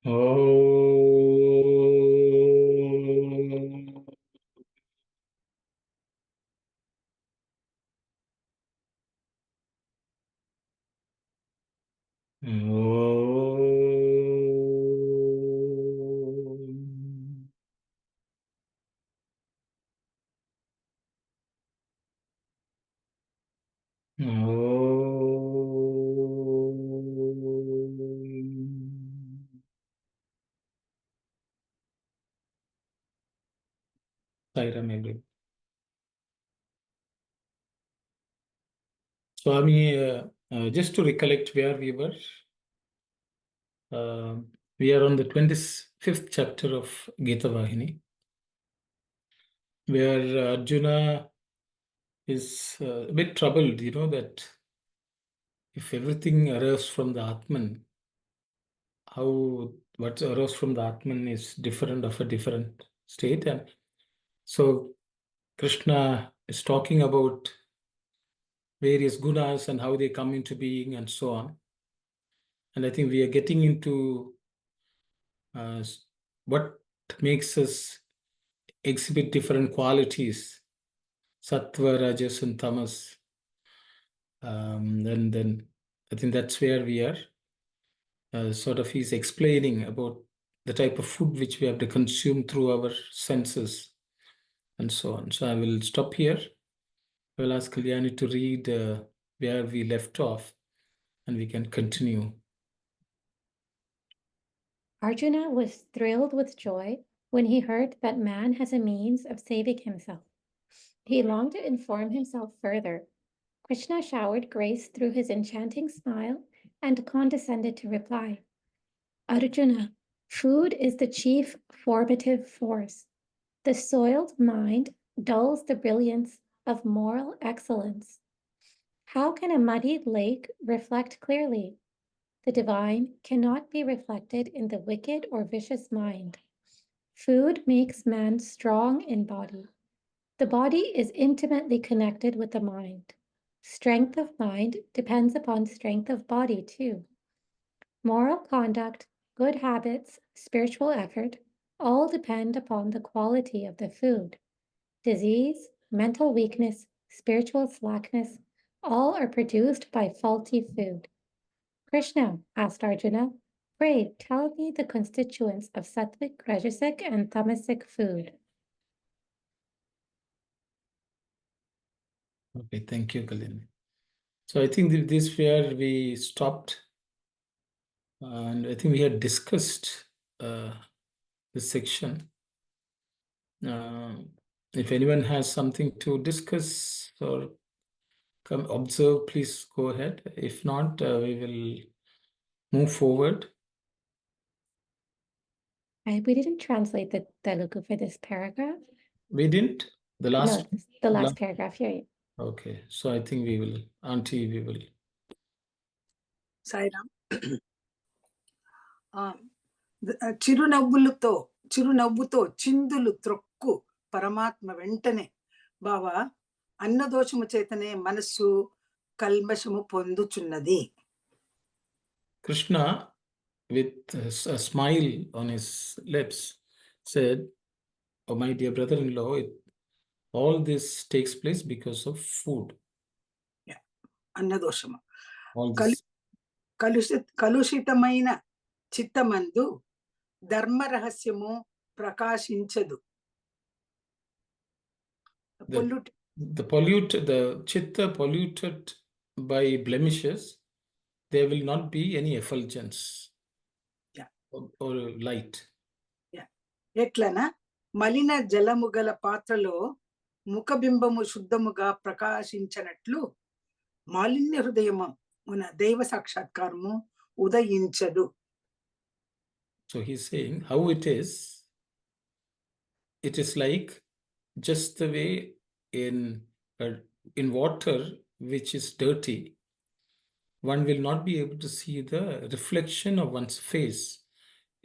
Om. Om. Om. Sairam everyone. Swami, just to recollect where we were, we are on the 25th chapter of Geetha Vahini, where Arjuna is a bit troubled, that if everything arose from the Atman, how what arose from the Atman is different of a different state. And so Krishna is talking about various gunas and how they come into being and so on. And I think we are getting into what makes us exhibit different qualities, sattva, rajas, and tamas. Then I think that's where we are. Sort of he's explaining about the type of food which we have to consume through our senses and so on. So I will stop here. I will ask Kalyani to read where we left off, and we can continue. Arjuna was thrilled with joy when he heard that man has a means of saving himself. He longed to inform himself further. Krishna showered grace through his enchanting smile and condescended to reply. Arjuna, food is the chief formative force. The soiled mind dulls the brilliance of moral excellence. How can a muddied lake reflect clearly? The divine cannot be reflected in the wicked or vicious mind. Food makes man strong in body. The body is intimately connected with the mind. Strength of mind depends upon strength of body, too. Moral conduct, good habits, spiritual effort all depend upon the quality of the food. Disease, mental weakness, spiritual slackness, all are produced by faulty food. Krishna asked Arjuna, pray tell me the constituents of sattvic, rajasic, and tamasic food. Okay, thank you, Kalyani. So I think this is where we stopped, and I think we had discussed this section. If anyone has something to discuss or come observe, please go ahead. If not, we will move forward. We didn't translate the Telugu for this paragraph. We didn't? The last? No, the last paragraph here. Okay, so I think we will, Auntie, we will. Sairam. చిరునవ్వుతో చిందులు త్రొక్కు పరమాత్మ వెంటనే బావా అన్నదోషము చేతనే మనస్సు కల్మషము పొందుచున్నది. Krishna, with a smile on his lips, said, oh my dear brother-in-law, all this takes place because of food. Yeah, అన్నదోషము. All this. కలుషితమైన చిత్తమందు ధర్మ రహస్యము ప్రకాశించదు. The chitta polluted by blemishes, there will not be any effulgence. Yeah. or light. Yeah. ఎట్లనా మలిన జలము గల పాత్రలో ముఖబింబము శుద్ధముగా ప్రకాశించనట్లు మాలిన్య హృదయము దైవ సాక్షాత్కారము ఉదయించదు. So he's saying how it is like just the way in water which is dirty, one will not be able to see the reflection of one's face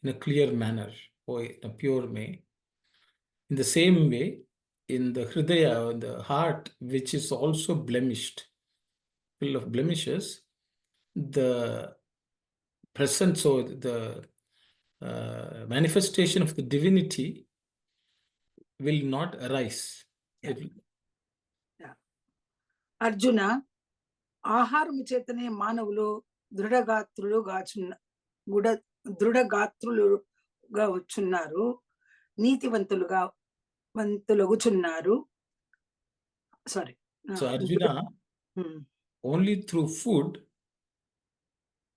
in a clear manner or in a pure way. In the same way, in the hridaya, the heart, which is also blemished, full of blemishes, the presence or the manifestation of the divinity will not arise. Yeah. It will, Arjuna, ఆహారము చేతనే మానవులు దృఢగాత్రులుగా వచ్చున్నారు, వంతులగుచున్నారు. Sorry. so Arjuna, only through food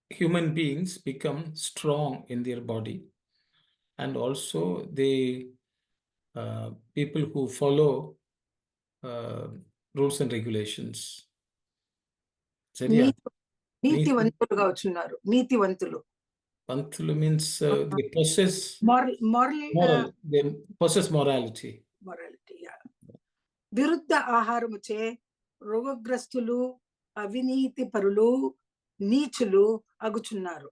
human beings become strong in their body, and also people who follow rules and regulations. Seriya? నీతివంతులుగా వచ్చున్నారు. నీతివంతులు. Pantulu means they possess they possess morality. విరుద్ధ ఆహారముచే రోగగ్రస్తులు, అవినీతి పరులు, నీచులు అగుచున్నారు.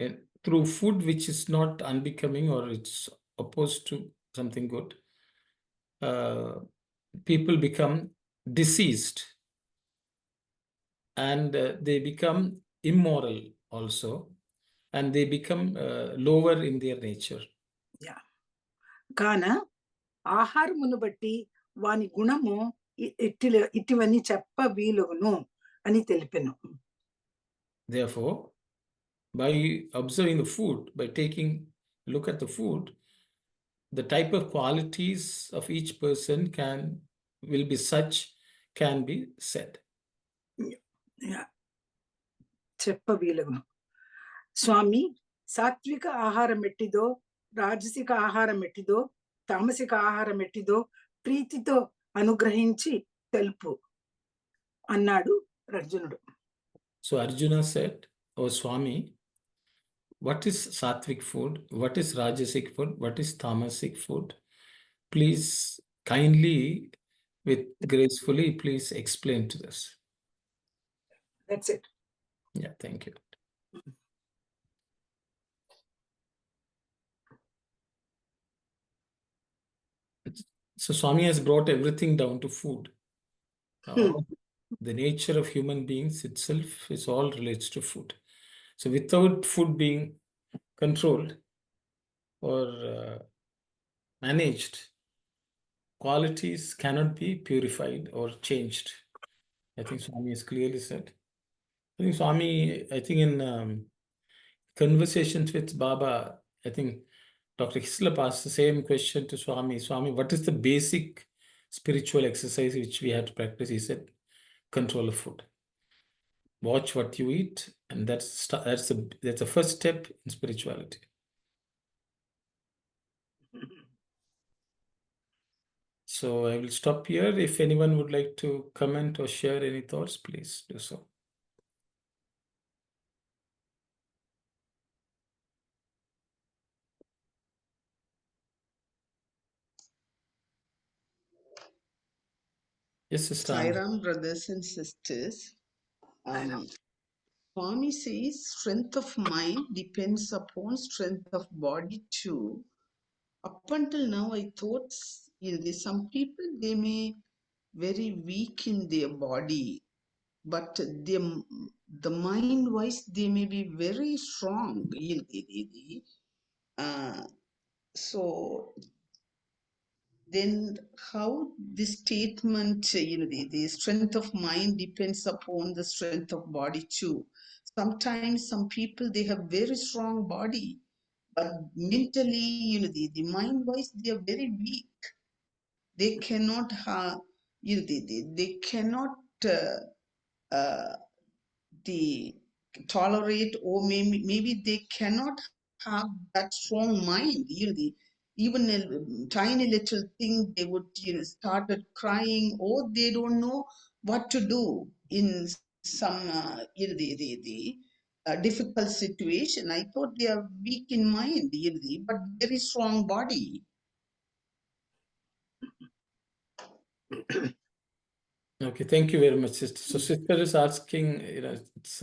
And through food which is not unbecoming or it's opposed to something good, people become diseased, and they become immoral also, and they become lower in their nature. కాన ఆహారమును బట్టి వాని గుణము ఇటివని చెప్ప వీలును అని తెలిపెను. Therefore, by observing the food, by taking a look at the food, the type of qualities of each person will be such, can be said. చెప్ప వీలును. స్వామి, సాత్విక ఆహారం ఎట్టిదో, రాజసిక ఆహారం ఎట్టిదో, తామసిక ఆహారం ఎట్టిదో ప్రీతితో అనుగ్రహించి తెలుపు అన్నాడు అర్జునుడు. So Arjuna said, "Oh Swami, what is sattvic food? What is rajasic food? What is tamasic food? Please kindly, gracefully, please explain to us." That's it. Yeah, thank you. So Swami has brought everything down to food. The nature of human beings itself is all relates to food. So without food being controlled or managed, qualities cannot be purified or changed. I think Swami has clearly said. I think Swami, in conversations with Baba, I think Dr. Hislop asked the same question to Swami. Swami, what is the basic spiritual exercise which we have to practice? He said, control of food. Watch what you eat, and that's the first step in spirituality. So I will stop here. If anyone would like to comment or share any thoughts, please do so. Yes, sister. Sairam, brothers and sisters. Swami says strength of mind depends upon strength of body too. Up until now, I thought some people, they may very weak in their body, but the mind wise they may be very strong. So then how this statement, the strength of mind depends upon the strength of body too. Sometimes some people, they have very strong body, but mentally, the mind wise, they are very weak. They cannot have, they cannot tolerate, or maybe they cannot have that strong mind. Even a tiny little thing, they would started crying, or they don't know what to do in some difficult situation. I thought they are weak in mind, but very strong body. Okay, thank you very much, sister. So sister is asking, it's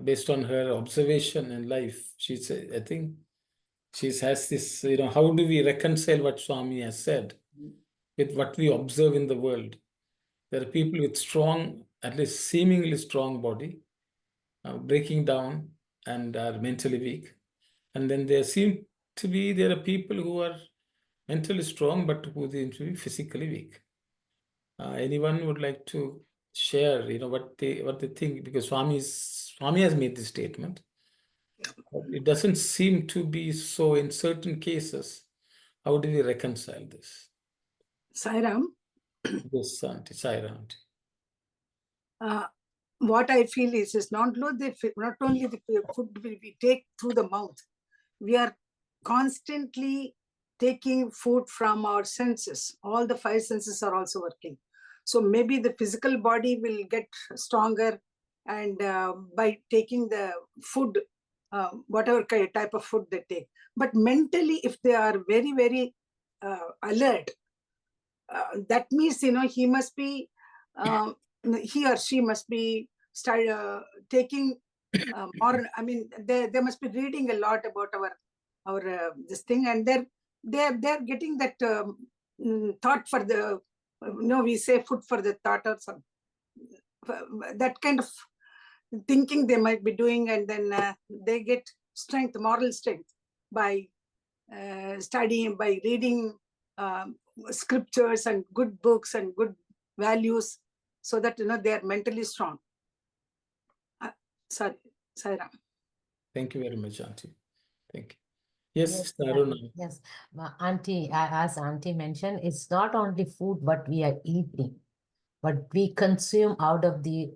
based on her observation in life. She said, I think she has this, how do we reconcile what Swami has said with what we observe in the world? There are people with strong, at least seemingly strong body, breaking down and are mentally weak. And then there are people who are mentally strong, but who seem to be physically weak. Anyone would like to share, what they think? Because Swami has made this statement. But it doesn't seem to be so in certain cases. How do we reconcile this? Sairam, Yes, Auntie, Saira, Auntie. what I feel is not only the food we take through the mouth, we are constantly taking food from our senses. All the five senses are also working. So maybe the physical body will get stronger, and by taking the food, whatever type of food they take. But mentally, if they are very, very alert, that means, he must be, he or she must be taking more. I mean, they must be reading a lot about our this thing, and they're getting that thought for the, we say food for the thought or some that kind of thinking they might be doing, and then they get strength, moral strength by studying, by reading scriptures and good books and good values, so that they are mentally strong. Sorry, Sairam. Thank you very much, Auntie. Thank you. Yes, Yes, Aruna. yes. Auntie, as Auntie mentioned, it's not only food what we are eating, but we consume out of the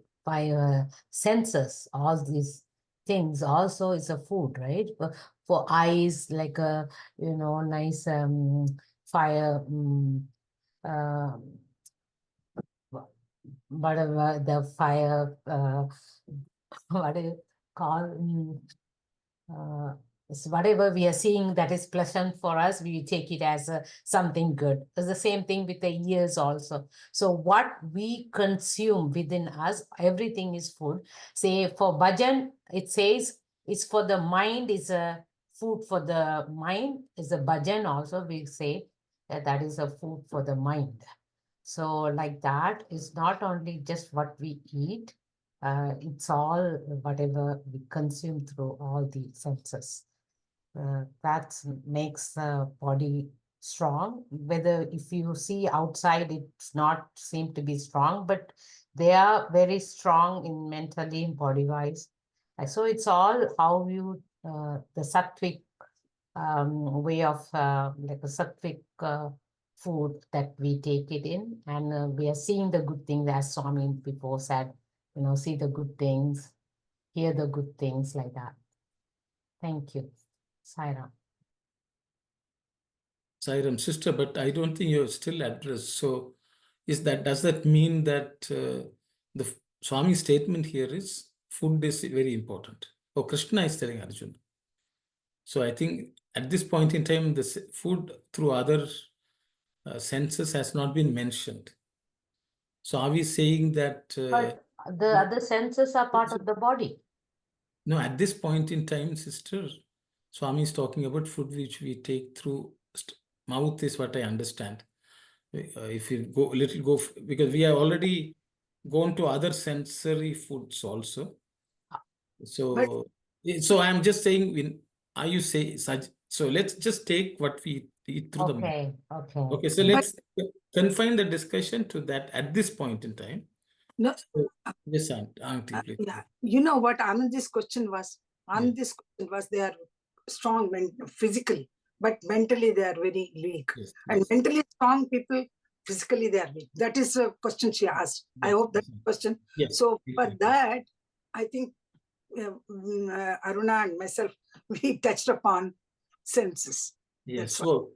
senses. All these things also is a food, right? For eyes, like a nice fire. Whatever the fire, what do you call? So whatever we are seeing that is pleasant for us, we take it as something good. It's the same thing with the ears also. So what we consume within us, everything is food. Say for bhajan, it says it's for the mind, is a food for the mind, is a bhajan also, we say that is a food for the mind. So like that is not only just what we eat, it's all whatever we consume through all the senses. That makes the body strong. Whether if you see outside, it's not seem to be strong, but they are very strong in mentally, body-wise. So it's all how you, the sattvic way of like a sattvic food that we take it in, and we are seeing the good things, as Swami before said, see the good things, hear the good things, like that. Thank you. Saira. Sairam, sister, but I don't think you're still addressed. So does that mean that the Swami statement here is food is very important? Oh, Krishna is telling Arjuna. So I think at this point in time, the food through other senses has not been mentioned. So are we saying that... But the other senses are part of the body. No, at this point in time, sister, Swami is talking about food which we take through mouth is what I understand. If you because we have already gone to other sensory foods also. So I'm just saying, are you saying such? So let's just take what we eat through the mouth. Okay, so let's confine the discussion to that at this point in time. No. So, yes, Auntie, please. Yeah, you know what Anand's question was? Anand's question was, they are strong physically, but mentally they are very weak. Yes, and yes. mentally strong people, physically they are weak. That is a question she asked. Yes, I hope that's the question. Yes. So for that, I think Aruna and myself, we touched upon senses. Yes. So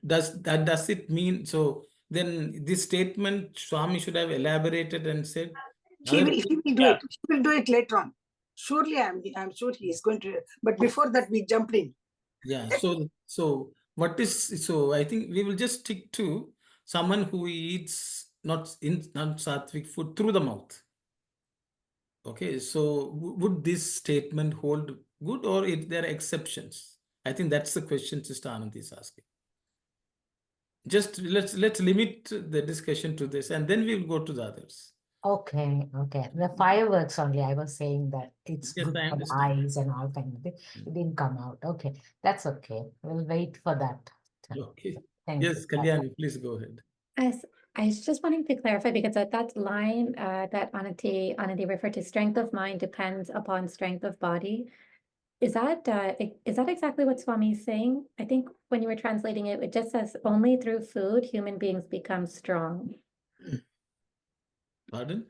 does it mean, so then this statement Swami should have elaborated and said he will do it. He will do it later on. Surely, I'm sure he is going to. But before that, we jumped in. Yeah. So what is, so I think we will just stick to someone who eats not sattvic food through the mouth. Okay. So would this statement hold good, or if there are exceptions? I think that's the question Sister Anand is asking. Just let's limit the discussion to this, and then we'll go to the others. Okay, okay. The fireworks only. I was saying that it's Yes, good I for the understand. eyes and all kind of thing. It didn't come out. Okay, that's okay. We'll wait for that. Okay. Thank Yes, you. Kalyani, please go ahead. As I was just wanting to clarify because that line that Anandi referred to, strength of mind depends upon strength of body. Is that exactly what Swami is saying? I think when you were translating it, it just says only through food human beings become strong. Pardon?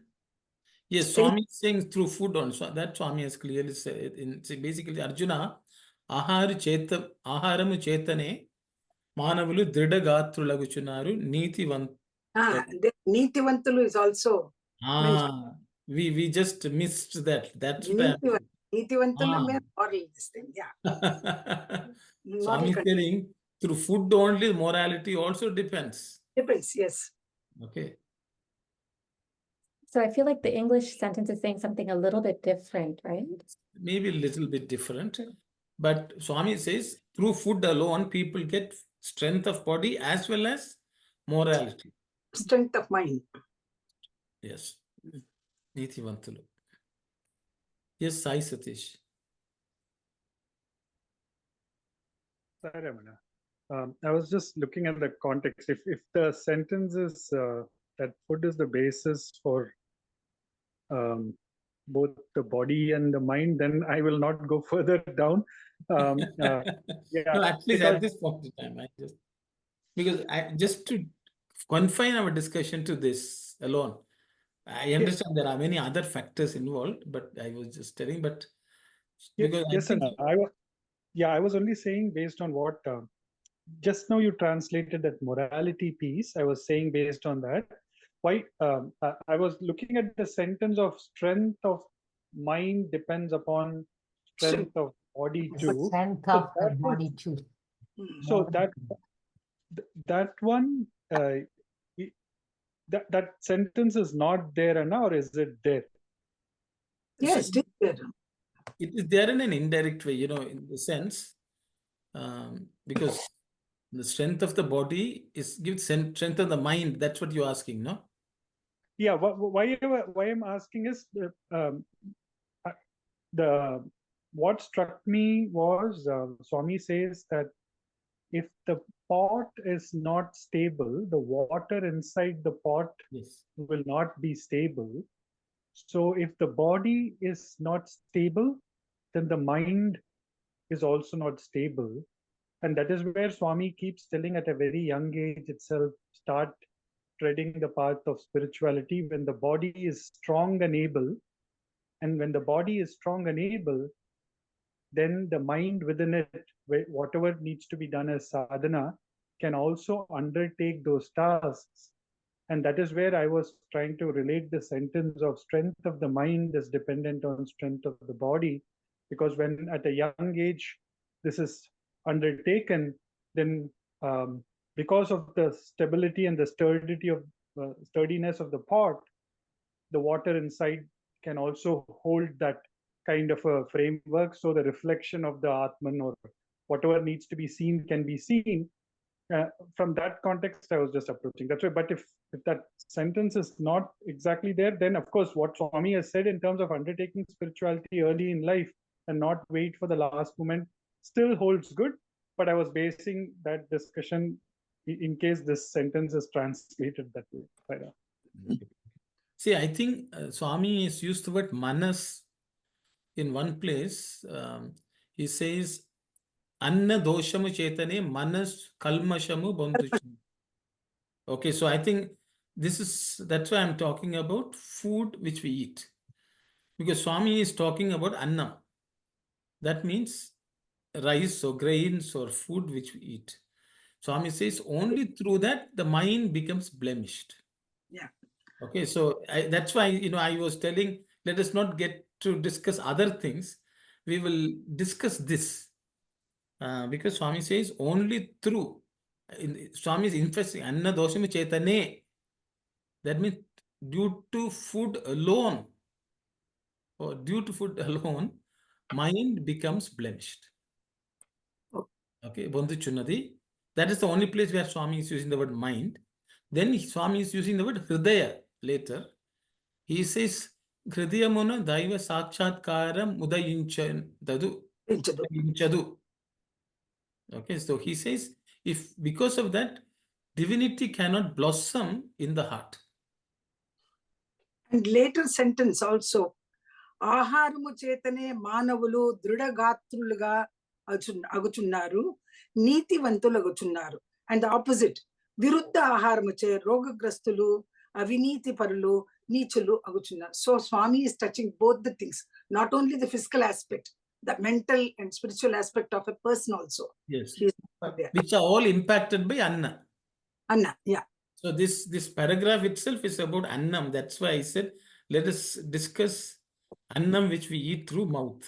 Yes, Strength. Swami is saying through food also. That Swami has clearly said. Basically, Arjuna, ఆహారము చేతనే మానవులు దృఢగాత్రులగుచున్నారు నీతివంత. The Neetivantalu is also mentioned. We just missed that. That's what Neetivantalu Ah. means moral this thing. Yeah. Swami is Moral telling through food only morality also depends. depends. Yes. Okay. So I feel like the English sentence is saying something a little bit different, right? Maybe a little bit different. But Swami says through food alone, people get strength of body as well as morality. Strength of mind. Yes. Neetivantuలు. Yes, Sai Satish. Sorry, Ramana. I was just looking at the context. If the sentence is that food is the basis for both the body and the mind, then I will not go further down. Yeah, No, at least because at this point in time, because I just to confine our discussion to this alone. I understand there are many other factors involved, but I was just telling, but because I yes, think I was only saying based on what just now you translated that morality piece. I was saying based on that. Why I was looking at the sentence of strength of mind depends upon strength of body The too. strength So of the that body is- too. So that one that sentence is not there now, or is it there? Yes, still there. it is there in an indirect way, in the sense, because the strength of the body gives strength of the mind. That's what you're asking, no? Yeah. Why I'm asking is the what struck me was Swami says that if the pot is not stable, the water inside the pot Yes. will not be stable. So if the body is not stable, then the mind is also not stable. And that is where Swami keeps telling at a very young age itself, start treading the path of spirituality when the body is strong and able. And when the body is strong and able, then the mind within it, whatever needs to be done as sadhana, can also undertake those tasks. And that is where I was trying to relate the sentence of strength of the mind is dependent on strength of the body. Because when at a young age this is undertaken, then because of the stability and the sturdiness of the pot, the water inside can also hold that kind of a framework. So the reflection of the Atman or whatever needs to be seen can be seen. From that context, I was just approaching. That's why. But if that sentence is not exactly there, then of course what Swami has said in terms of undertaking spirituality early in life and not wait for the last moment still holds good. But I was basing that discussion in case this sentence is translated that way. See, I think Swami has used the word manas in one place. He says, Anna doshamu chetane manas kalmashamu bandhucham. Okay, so I think that's why I'm talking about food which we eat. Because Swami is talking about anna. That means rice or grains or food which we eat. Swami says only through that the mind becomes blemished. Yeah. Okay, so that's why I was telling, let us not get to discuss other things. We will discuss this because Swami says only through. Swami is emphasizing anna doshami chetane. That means due to food alone, or due to food alone, mind becomes blemished. Okay, Bandhu Chunnadi. That is the only place where Swami is using the word mind. Then Swami is using the word Hridaya later. He says, Hridayamuna Daiva Sakshatkaram Udayinchadu. Okay, so he says, if because of that, divinity cannot blossom in the heart. And later sentence also, ఆహారము చేతనే మానవులు దృఢగాత్రులుగా అగుచున్నారు, నీతివంతులగుచున్నారు. And opposite, విరుద్ధ ఆహారము చే రోగగ్రస్తులు, అవినీతి పరులు, నీచులు అగుచున్నారు. So Swami is touching both the things, not only the physical aspect, the mental and spiritual aspect of a person also. Yes, there. which are all impacted by Anna. Anna, yeah. So this paragraph itself is about Annam. That's why I said, let us discuss Annam which we eat through mouth.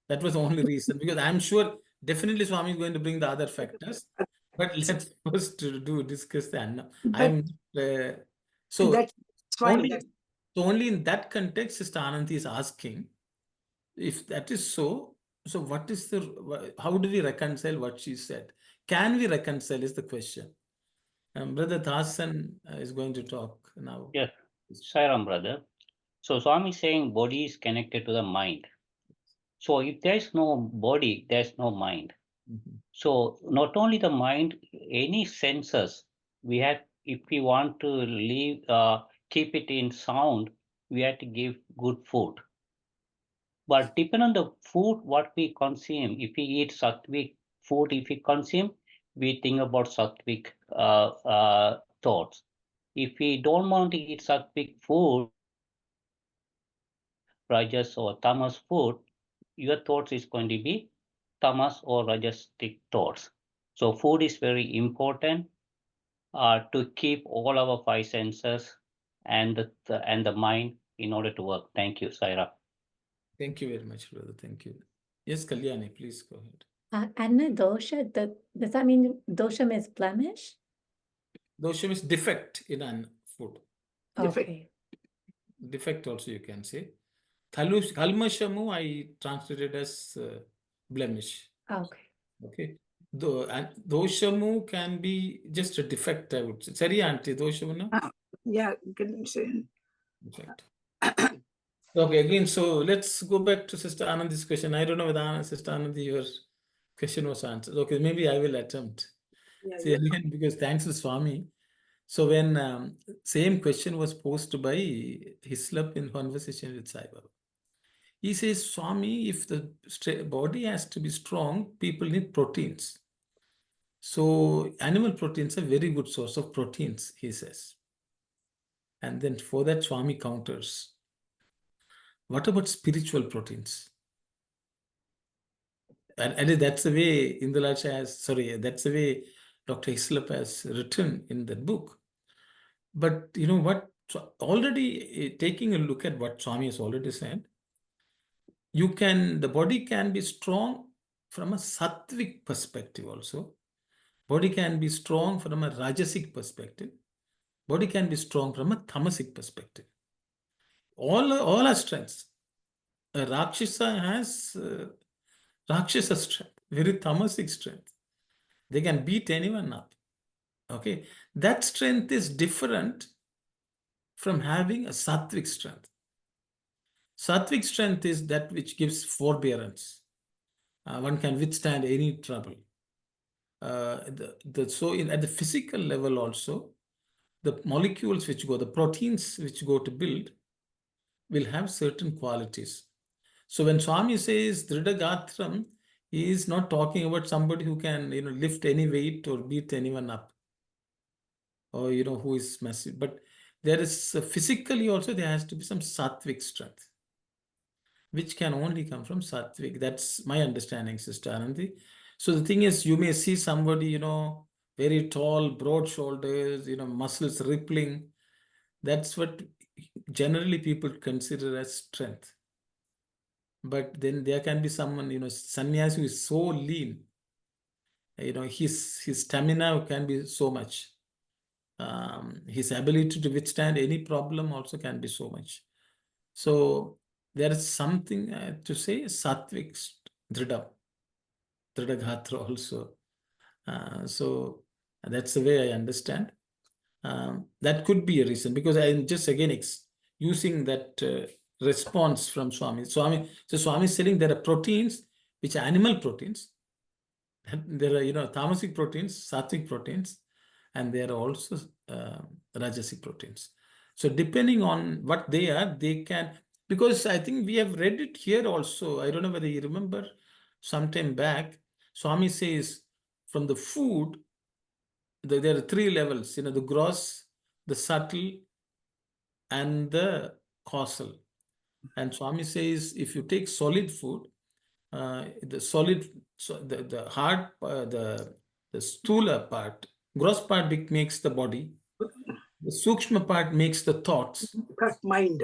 That was the only reason, because I'm sure definitely Swami is going to bring the other factors. But let's first discuss the Annam. So That's fine. only in that context, Sister Ananthi is asking, if that is so, so what is how do we reconcile what she said? Can we reconcile is the question. Brother Thasan is going to talk now. Yes, Sairam, brother. So Swami is saying body is connected to the mind. So if there is no body, there is no mind. So not only the mind, any senses, we have, if we want to keep it in sound, we have to give good food. But depending on the food, what we consume, if we eat sattvic food, if we consume, we think about sattvic thoughts. If we don't want to eat sattvic food, rajas or tamas food, your thoughts is going to be tamas or rajasic thoughts. So food is very important to keep all our five senses and the mind in order to work. Thank you, Saira. Thank you very much, brother. Thank you. Yes, Kalyani, please go ahead. Anna dosha, does that mean dosham is blemish? Dosham is defect in an food. Okay. Defect also you can say. Kalmashamu I translated as blemish. Okay. Okay. Doshamu can be just a defect, I would say. Sorry, auntie, doshamu no? Yeah, can say. Defect. Okay, again, so let's go back to Sister Anandi's question. I don't know whether Sister Anandi, your question was answered. Okay, maybe I will attempt. Yeah, See, again, because thanks to Swami. So when same question was posed by Hislop in conversation with Sai Baba, he says, Swami, if the body has to be strong, people need proteins. So animal proteins are very good source of proteins, he says. And then for that, Swami counters. What about spiritual proteins? And that's the way Indulacha has, that's the way Dr. Hislop has written in that book. But you know what? Already taking a look at what Swami has already said, the body can be strong from a sattvic perspective also. Body can be strong from a rajasic perspective. Body can be strong from a tamasic perspective. All are strengths. A Rakshasa has Rakshasa strength, very tamasic strength. They can beat anyone up. Okay, that strength is different from having a sattvic strength. Sattvic strength is that which gives forbearance. One can withstand any trouble. So at the physical level also, the molecules which go, the proteins which go to build, will have certain qualities. So when Swami says Dridhagatram, he is not talking about somebody who can lift any weight or beat anyone up, or who is massive. But there is physically also there has to be some sattvic strength, which can only come from sattvic. That's my understanding, Sister Anandi. So the thing is, you may see somebody, very tall, broad shoulders, muscles rippling. That's what generally people consider as strength. But then there can be someone, sannyasi who is so lean, his stamina can be so much. His ability to withstand any problem also can be so much. So there is something to say sattvic dridhagatra also. So that's the way I understand. That could be a reason, because I am just again using that response from Swami. So Swami is saying there are proteins which are animal proteins. There are, tamasic proteins, sattvic proteins, and there are also rajasic proteins. So depending on what they are, they can, because I think we have read it here also. I don't know whether you remember sometime back, Swami says from the food, there are three levels, the gross, the subtle, and the causal. And Swami says if you take solid food, the solid, so the hard, the stula part, gross part makes the body, the sukshma part makes the thoughts, Mind.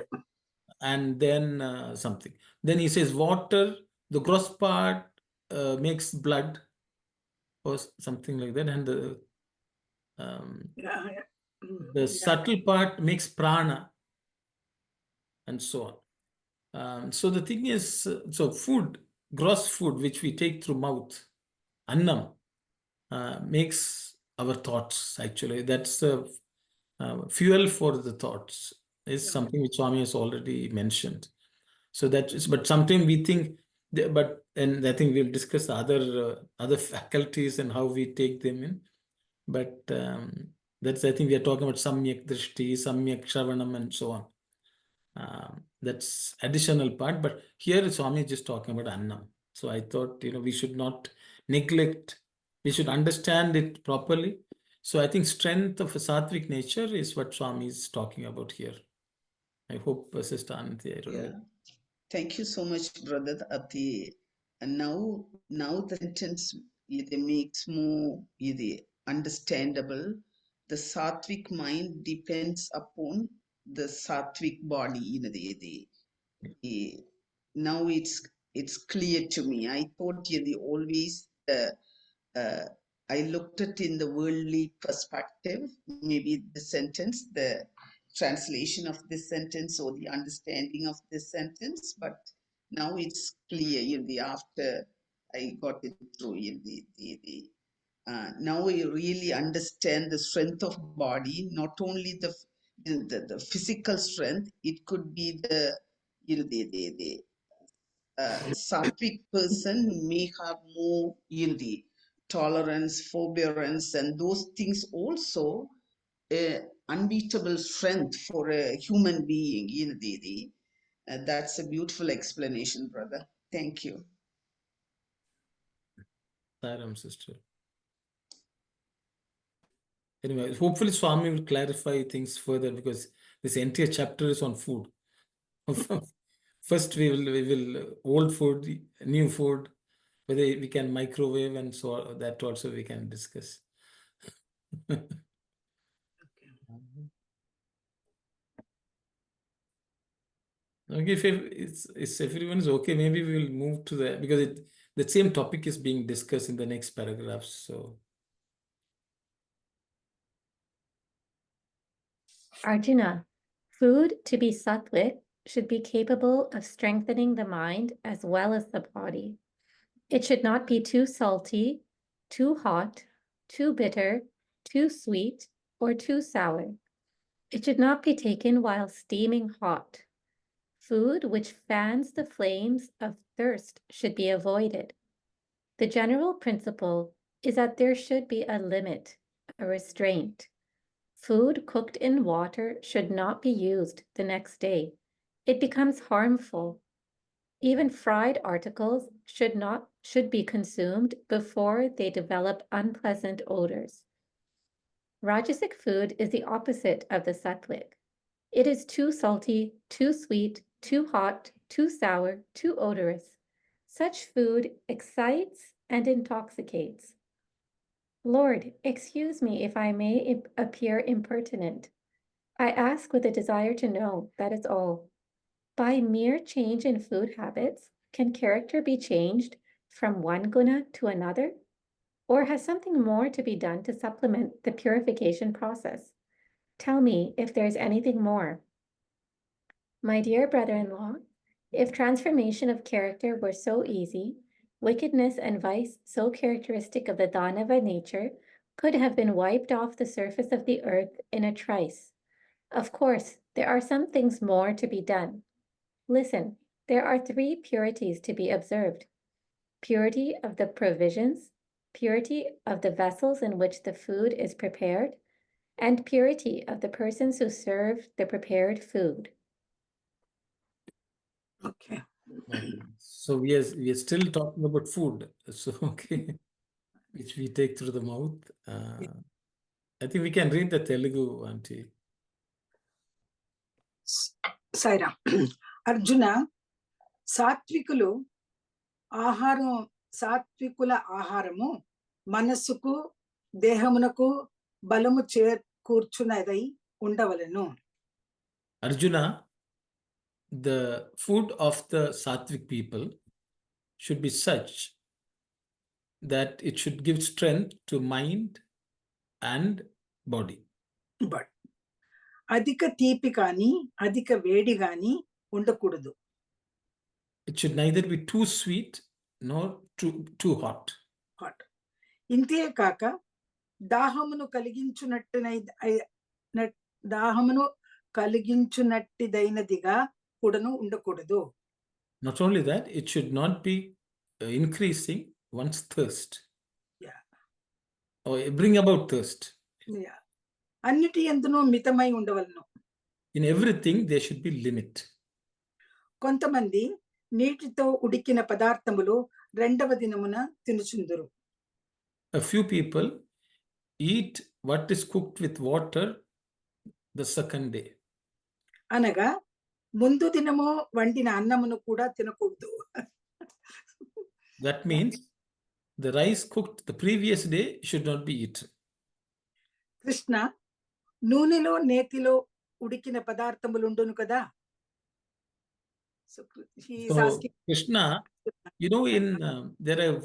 and then something. Then he says water, the gross part makes blood, or something like that, and the subtle part makes prana, and so on. So the thing is, so food, gross food, which we take through mouth, annam, makes our thoughts, actually. That's the fuel for the thoughts, is something which Swami has already mentioned. So that is, but sometimes we think, and I think we'll discuss other faculties and how we take them in. But that's, I think we are talking about samyak drishti, samyak shravanam, and so on. That's additional part, but here Swami is just talking about annam. So I thought, we should not neglect, we should understand it properly. So I think strength of a sattvic nature is what Swami is talking about here. I hope Sister Ananthi, I don't know. Thank you so much, Brother Ati. And now the sentence it makes more understandable. The sattvic mind depends upon the sattvic body. Now it's clear to me. I thought always I looked at in the worldly perspective, maybe the sentence, the translation of this sentence or the understanding of this sentence, but now it's clear after I got it through now we really understand the strength of body, not only the physical strength, it could be the sattvic person may have more tolerance, forbearance, and those things also unbeatable strength for a human being. That's a beautiful explanation, brother. Thank you. Saram, sister. Anyway, hopefully Swami will clarify things further, because this entire chapter is on food. First, we will old food, new food, whether we can microwave, and so that also we can discuss. Okay, if everyone is okay, maybe we will move to because the same topic is being discussed in the next paragraph. So, Arjuna, food to be sattvic should be capable of strengthening the mind as well as the body. It should not be too salty, too hot, too bitter, too sweet, or too sour. It should not be taken while steaming hot. Food which fans the flames of thirst should be avoided. The general principle is that there should be a limit, a restraint. Food cooked in water should not be used the next day. It becomes harmful. Even fried articles should be consumed before they develop unpleasant odors. Rajasic food is the opposite of the sattvic. It is too salty, too sweet, too hot, too sour, too odorous. Such food excites and intoxicates. Lord, excuse me if I may appear impertinent. I ask with a desire to know, that is all. By mere change in food habits, can character be changed from one guna to another? Or has something more to be done to supplement the purification process? Tell me if there's anything more. My dear brother-in-law, if transformation of character were so easy, wickedness and vice, so characteristic of the Danava nature, could have been wiped off the surface of the earth in a trice. Of course, there are some things more to be done. Listen, there are 3 purities to be observed: purity of the provisions, purity of the vessels in which the food is prepared, and purity of the persons who serve the prepared food. Okay. Okay. So we are still talking about food. So okay, which we take through the mouth. I think we can read the Telugu, Auntie. Saira. Arjuna, సాత్వికుల ఆహారము మనస్సుకు దేహమునకు బలము చేకూర్చునదై ఉండవలెను. Arjuna, the food of the Sattvic people should be such that it should give strength to mind and body. But అధిక తీపి కానీ అధిక వేడి కానీ ఉండకూడదు. It should neither be too sweet nor too hot. Hot. ఇంతే కాక దాహమును కలిగించునట్టిదైనదిగా కూడాను ఉండకూడదు. Not only that, it should not be increasing one's thirst. Yeah. Or bring about thirst. Yeah. అన్నిటి యందును మితమై ఉండవలను. In everything, there should be limit. కొంతమంది నీటితో ఉడికిన పదార్థములు రెండవ దినమున తినుచుందురు. A few people eat what is cooked with water the second day. అనగా ముందు దినము వండిన అన్నమును కూడా తినకూడదు. That means the rice cooked the previous day should not be eaten. Krishna, నూనెలో నేతిలో ఉడికిన పదార్థములుండును కదా. So he is So asking, Krishna, in there are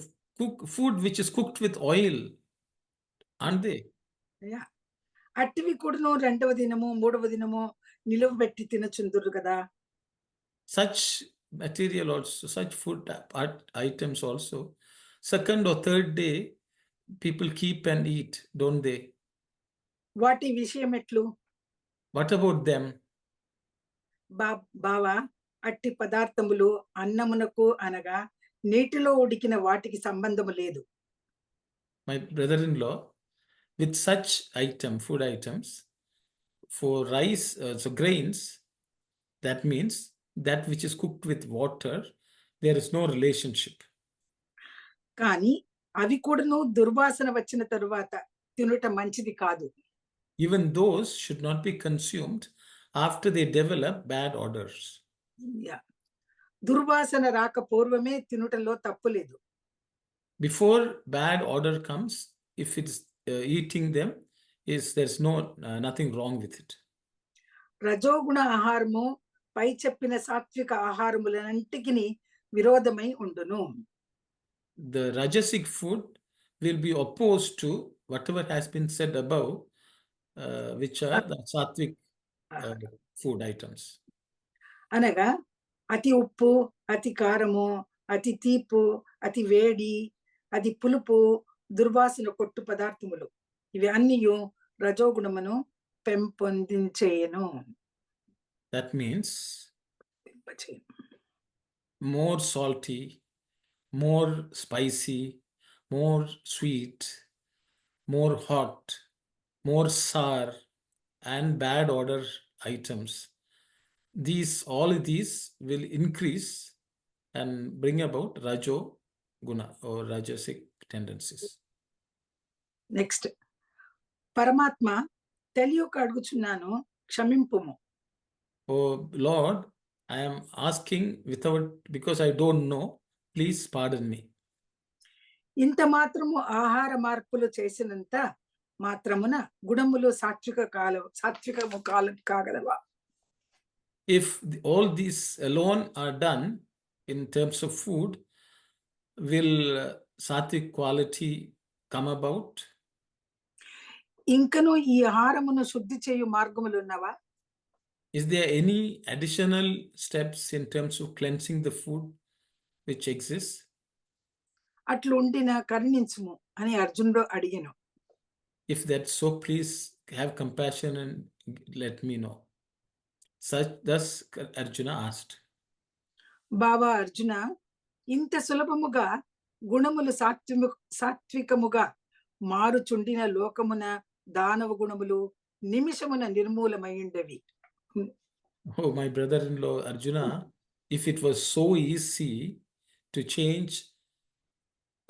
food which is cooked with oil, aren't they? yeah, అట్టివి కూడాను రెండవ దినము మూడవ దినము నిలువ పెట్టి తినచుందురు కదా. Such material also, such food items also, second or third day people keep and eat, don't they? వాటి విషయం ఎట్లు? What about them? బావా, అట్టి పదార్థములు అన్నమునకు అనగా నీటిలో ఉడికిన వాటికి సంబంధము లేదు. My brother-in-law, with such food items, for rice, so grains, that means that which is cooked with water, there is no relationship. కానీ అవి కూడాను దుర్వాసన వచ్చిన తరువాత తినుట మంచిది కాదు. Even those should not be consumed after they develop bad odors. Yeah. దుర్వాసన రాక పూర్వమే తినుటలో తప్పు లేదు. Before bad odor comes, if it's eating them, there's nothing wrong with it. రజోగుణ ఆహారము పై చెప్పిన సాత్విక ఆహారములన్నిటికి విరోధమై ఉండును. The rajasic food will be opposed to whatever has been said above, which are the sattvic food items. అనగా అతి ఉప్పు, అతి కారము, అతి తీపు, అతి వేడి, అతి పులుపు, దుర్వాసన కొట్టు పదార్థములు ఇవి అన్నీ రజోగుణమును పెంపొందించేయను. That means more salty, more spicy, more sweet, more hot, more sour, and bad odor items. All of these will increase and bring about rajo guna or rajasic tendencies. Next, పరమాత్మ తెలియక అడుగుచున్నాను, క్షమింపుము. Oh Lord, I am asking because I don't know, please pardon me. ఇంత మాత్రము ఆహార మార్పులు చేసినంత మాత్రమున గుణములు సాత్వికము కాగలవా? If all these alone are done in terms of food, will sattvic quality come about? ఇంకను ఈ ఆహారమును శుద్ధి చేయు మార్గములు ఉన్నవా? Is there any additional steps in terms of cleansing the food which exists? అట్లు ఉండిన కరుణించుము అని అర్జునుడు అడిగెను. If that's so, please have compassion and let me know. Thus Arjuna asked. బాబా అర్జున, ఇంత సులభముగా గుణములు సాత్వికముగా మారుచుండిన లోకమున దానవ గుణములు నిమిషమున నిర్మూలమైండవి. Oh, my brother-in-law Arjuna, if it was so easy to change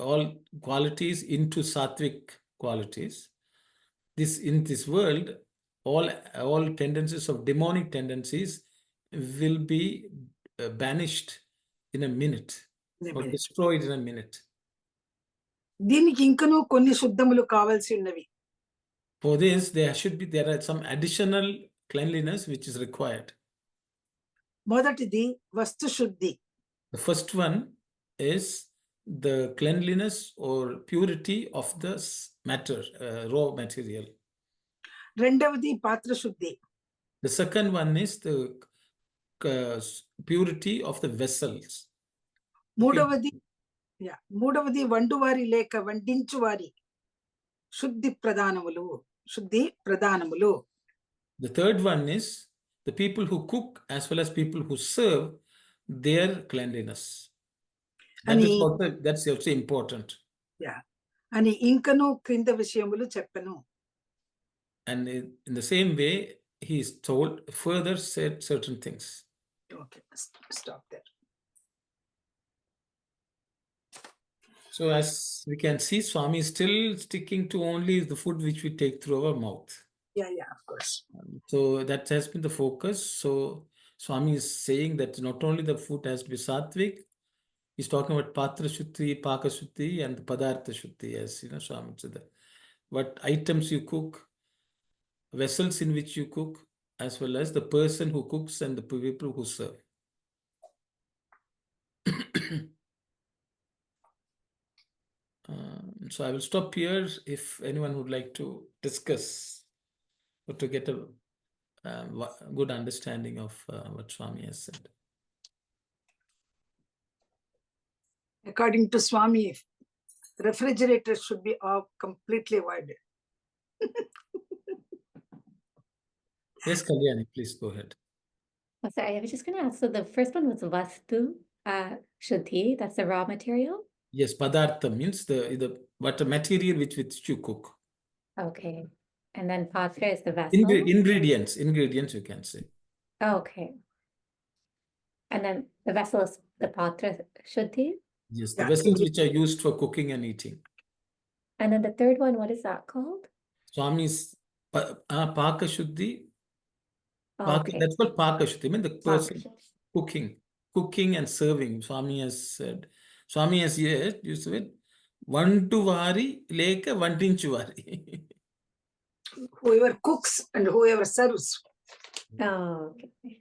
all qualities into sattvic qualities, in this world, all tendencies of demonic tendencies will be banished in a minute or destroyed in a minute. దీనికి ఇంకనూ కొన్ని శుద్ధములు కావాల్సి ఉన్నవి. For this, there are some additional cleanliness which is required. మొదటిది వస్తు శుద్ధి. The first one is the cleanliness or purity of the matter, raw material. రెండవది పాత్ర శుద్ధి. The second one is the purity of the vessels. మూడవది వండువారి లేక వండించువారి శుద్ధి ప్రధానములు. The third one is the people who cook as well as people who serve, their cleanliness. That's also important. అని ఇంకనూ క్రింద విషయములు చెప్పను. And in the same way, he is told further said certain things. Okay, stop there. So as we can see, Swami is still sticking to only the food which we take through our mouth. Yeah, of course. So that has been the focus. So Swami is saying that not only the food has to be sattvic, he's talking about patra shuddhi, paka shuddhi, and padartha shuddhi, as Swami said that. What items you cook, vessels in which you cook, as well as the person who cooks and the people who serve. So I will stop here if anyone would like to discuss or to get a good understanding of what Swami has said. According to Swami, refrigerators should be completely avoided. Yes, Kalyani, please go ahead. Oh, sorry, I was just going to ask. So the first one was vastu shuddhi. That's the raw material. Yes, padartha means the material which you cook. Okay, and then patra is the vessel. Ingredients you can say. Okay, and then the vessel is the patra shuddhi. Yes, the vessels which are used for cooking and eating. And then the third one, what is that called? Swami's paka shuddhi. Okay. That's called paka shuddhi. I mean the person cooking and serving. Swami has said. Swami has used it. Vantuvari leka vantinchuvari. Whoever cooks and whoever serves. Oh, okay.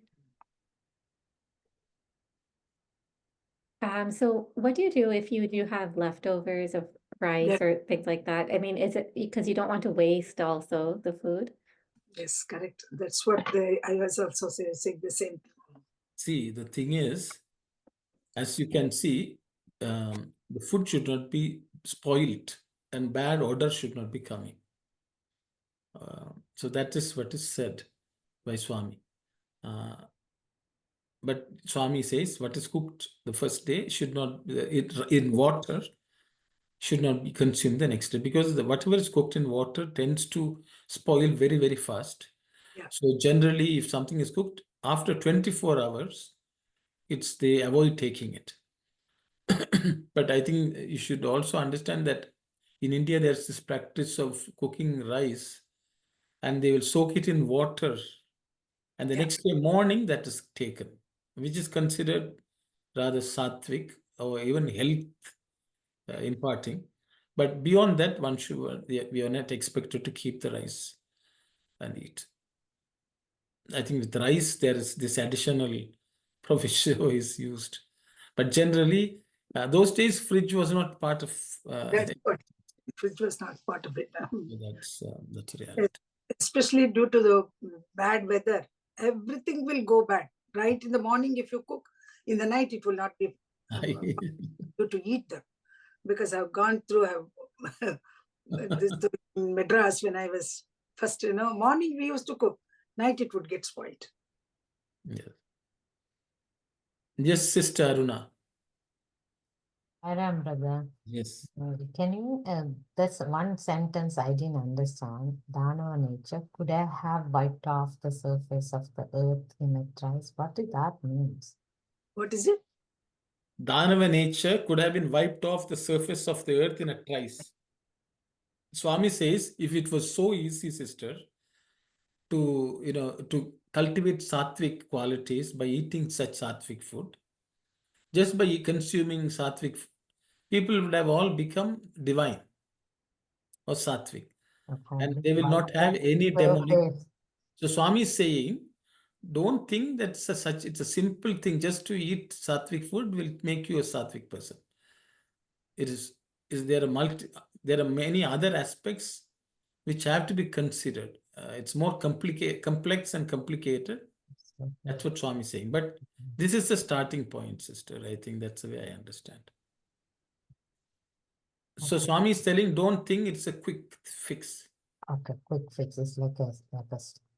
So what do you do if you do have leftovers of rice or things like that? I mean, is it because you don't want to waste also the food? Yes, correct. That's what I was also saying the same thing. See, the thing is, as you can see, the food should not be spoiled and bad odor should not be coming. So that is what is said by Swami. But Swami says what is cooked the first day should not in water should not be consumed the next day, because whatever is cooked in water tends to spoil very, very fast. Yeah. So generally, if something is cooked after 24 hours, they avoid taking it. But I think you should also understand that in India, there's this practice of cooking rice and they will soak it in water. And the next day morning, that is taken, which is considered rather sattvic or even health imparting. But beyond that, we are not expected to keep the rice and eat. I think with rice, there is this additional provision is used. But generally, those days, fridge was not part of... Fridge was not part of it. That's reality. Especially due to the bad weather. Everything will go bad. Right in the morning, if you cook, in the night, it will not be good to eat them. Because I've gone through this in Madras when I was first, morning we used to cook. night it would get spoiled. Yes. Yes, Sister Aruna. Aram, brother. Yes. Can you, that's one sentence I didn't understand. Dhanava nature could I have wiped off the surface of the earth in a trice. What did that mean? What is it? Dhanava nature could have been wiped off the surface of the earth in a trice. Swami says, if it was so easy, sister, to cultivate sattvic qualities by eating such sattvic food, just by consuming sattvic, people would have all become divine or sattvic, and they will not have any demonic. Surface. So Swami is saying, don't think that's it's a simple thing. Just to eat sattvic food will make you a sattvic person. It is there are many other aspects which have to be considered. It's more complex and complicated. That's what Swami is saying. But this is the starting point, sister. I think that's the way I understand. So Swami is telling, don't think it's a quick fix. Okay, quick fix is like a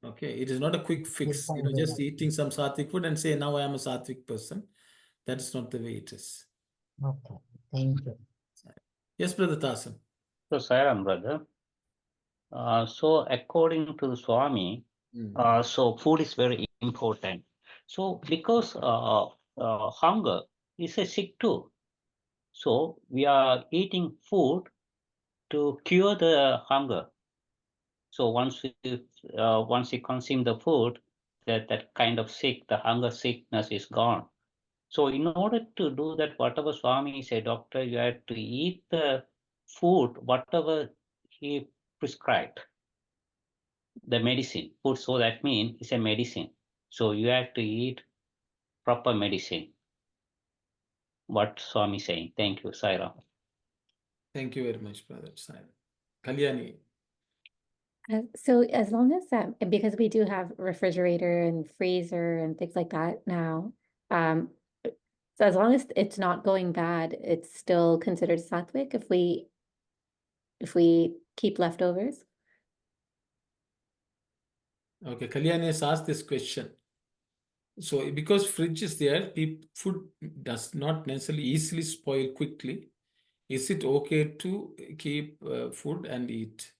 Okay, it is not a quick fix. Just eating some sattvic food and say, now I am a sattvic person. That's not the way it is. Okay, thank you. Yes, Brother Tasan. So, Sairam, brother. So, according to the Swami, so food is very important. So, because hunger is a sick too. So, we are eating food to cure the hunger. So, once you consume the food, that kind of the hunger sickness is gone. So, in order to do that, whatever Swami said, doctor, you have to eat the food, whatever he prescribed. The medicine food, so that means it's a medicine, so you have to eat proper medicine, what Swami saying. Thank you, Saira. Thank you very much, Brother Saira. Kalyani. So as long as because we do have refrigerator and freezer and things like that now, so as long as it's not going bad, it's still considered sattvic if we keep leftovers. Okay, Kalyani has asked this question. So because fridge is there, food does not necessarily easily spoil quickly. Is it okay to keep food and eat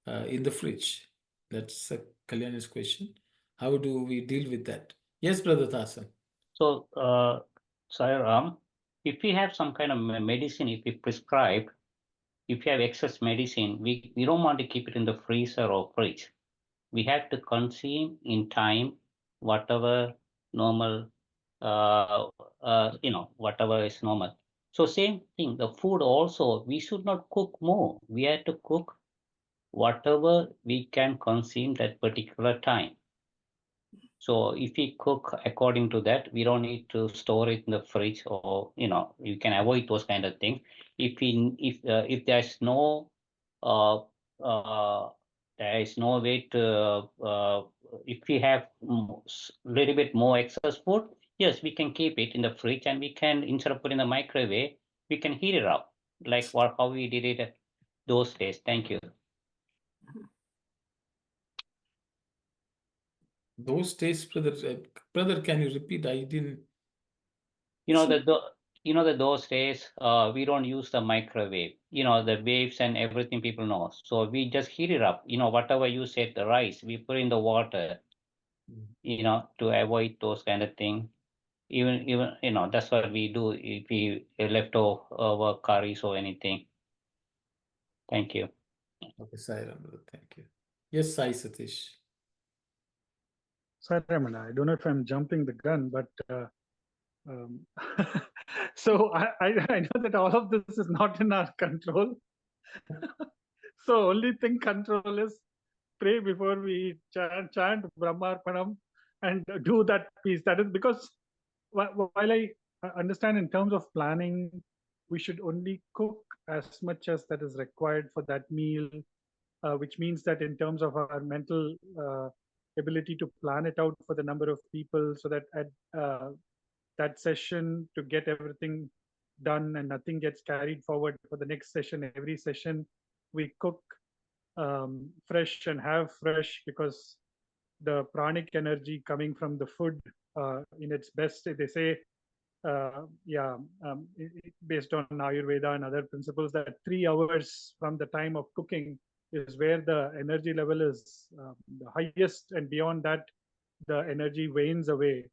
in the fridge? That's Kalyani's question. How do we deal with that? Yes, Brother Tasan. So, Saira, if we have some kind of medicine, if we prescribe, if you have excess medicine, we don't want to keep it in the freezer or fridge. We have to consume in time whatever normal, whatever is normal. So same thing, the food also, we should not cook more. We have to cook whatever we can consume that particular time. So if we cook according to that, we don't need to store it in the fridge, or you can avoid those kind of things. If there's no there is no way to if we have little bit more excess food, yes, we can keep it in the fridge, and we can, instead of putting in the microwave, we can heat it up like how we did it those days. Thank you. Those days, brother, can you repeat? I didn't. That those days we don't use the microwave, the waves and everything people know. So we just heat it up, whatever you said, the rice, we put in the water, to avoid those kind of thing. Even that's what we do if we leftover curries or anything. Thank you. Okay, Saira, thank you. Yes, Sai Satish. Sorry, Ramana, I don't know if I'm jumping the gun, but so I know that all of this is not in our control. So only thing control is pray before we chant Brahmarpanam and do that piece. That is because while I understand in terms of planning, we should only cook as much as that is required for that meal, which means that in terms of our mental ability to plan it out for the number of people, so that at that session to get everything done and nothing gets carried forward for the next session. Every session we cook fresh and have fresh, because the pranic energy coming from the food in its best. They say, based on Ayurveda and other principles, that 3 hours from the time of cooking is where the energy level is the highest, and beyond that, the energy wanes away.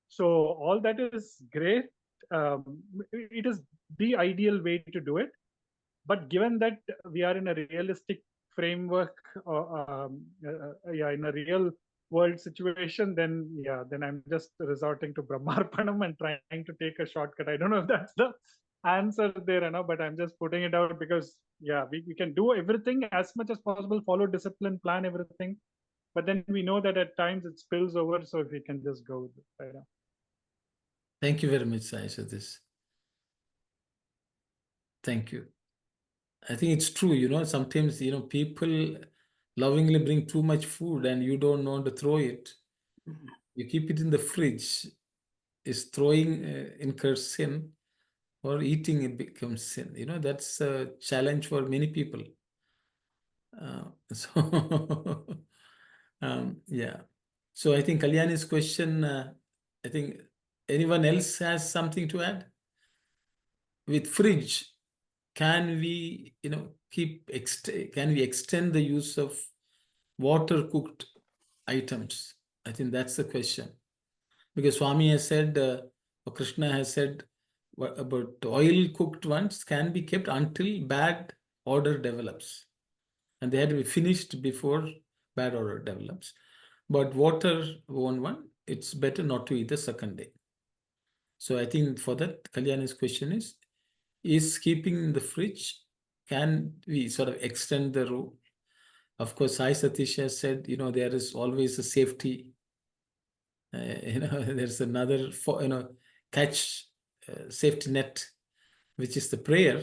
So all that is great. It is the ideal way to do it. But given that we are in a realistic framework, in a real world situation, then I'm just resorting to Brahmarpanam and trying to take a shortcut. I don't know if that's the answer there, but I'm just putting it out because we can do everything as much as possible, follow discipline, plan everything, but then we know that at times it spills over. So if we can just go with it. Thank you very much, Sai Satish. Thank you. I think it's true, sometimes, people lovingly bring too much food and you don't want to throw it. You keep it in the fridge. Is throwing incurs sin, or eating it becomes sin. That's a challenge for many people. So, yeah. So I think Kalyani's question, I think anyone else has something to add? With fridge, can we, can we extend the use of water cooked items? I think that's the question. Because Swami has said, or Krishna has said about oil cooked ones can be kept until bad odor develops. And they had to be finished before bad odor develops. But water one, it's better not to eat the second day. So I think for that, Kalyani's question is keeping in the fridge, can we sort of extend the rule? Of course, Sai Satish has said, there is always a safety. There's another, catch safety net, which is the prayer.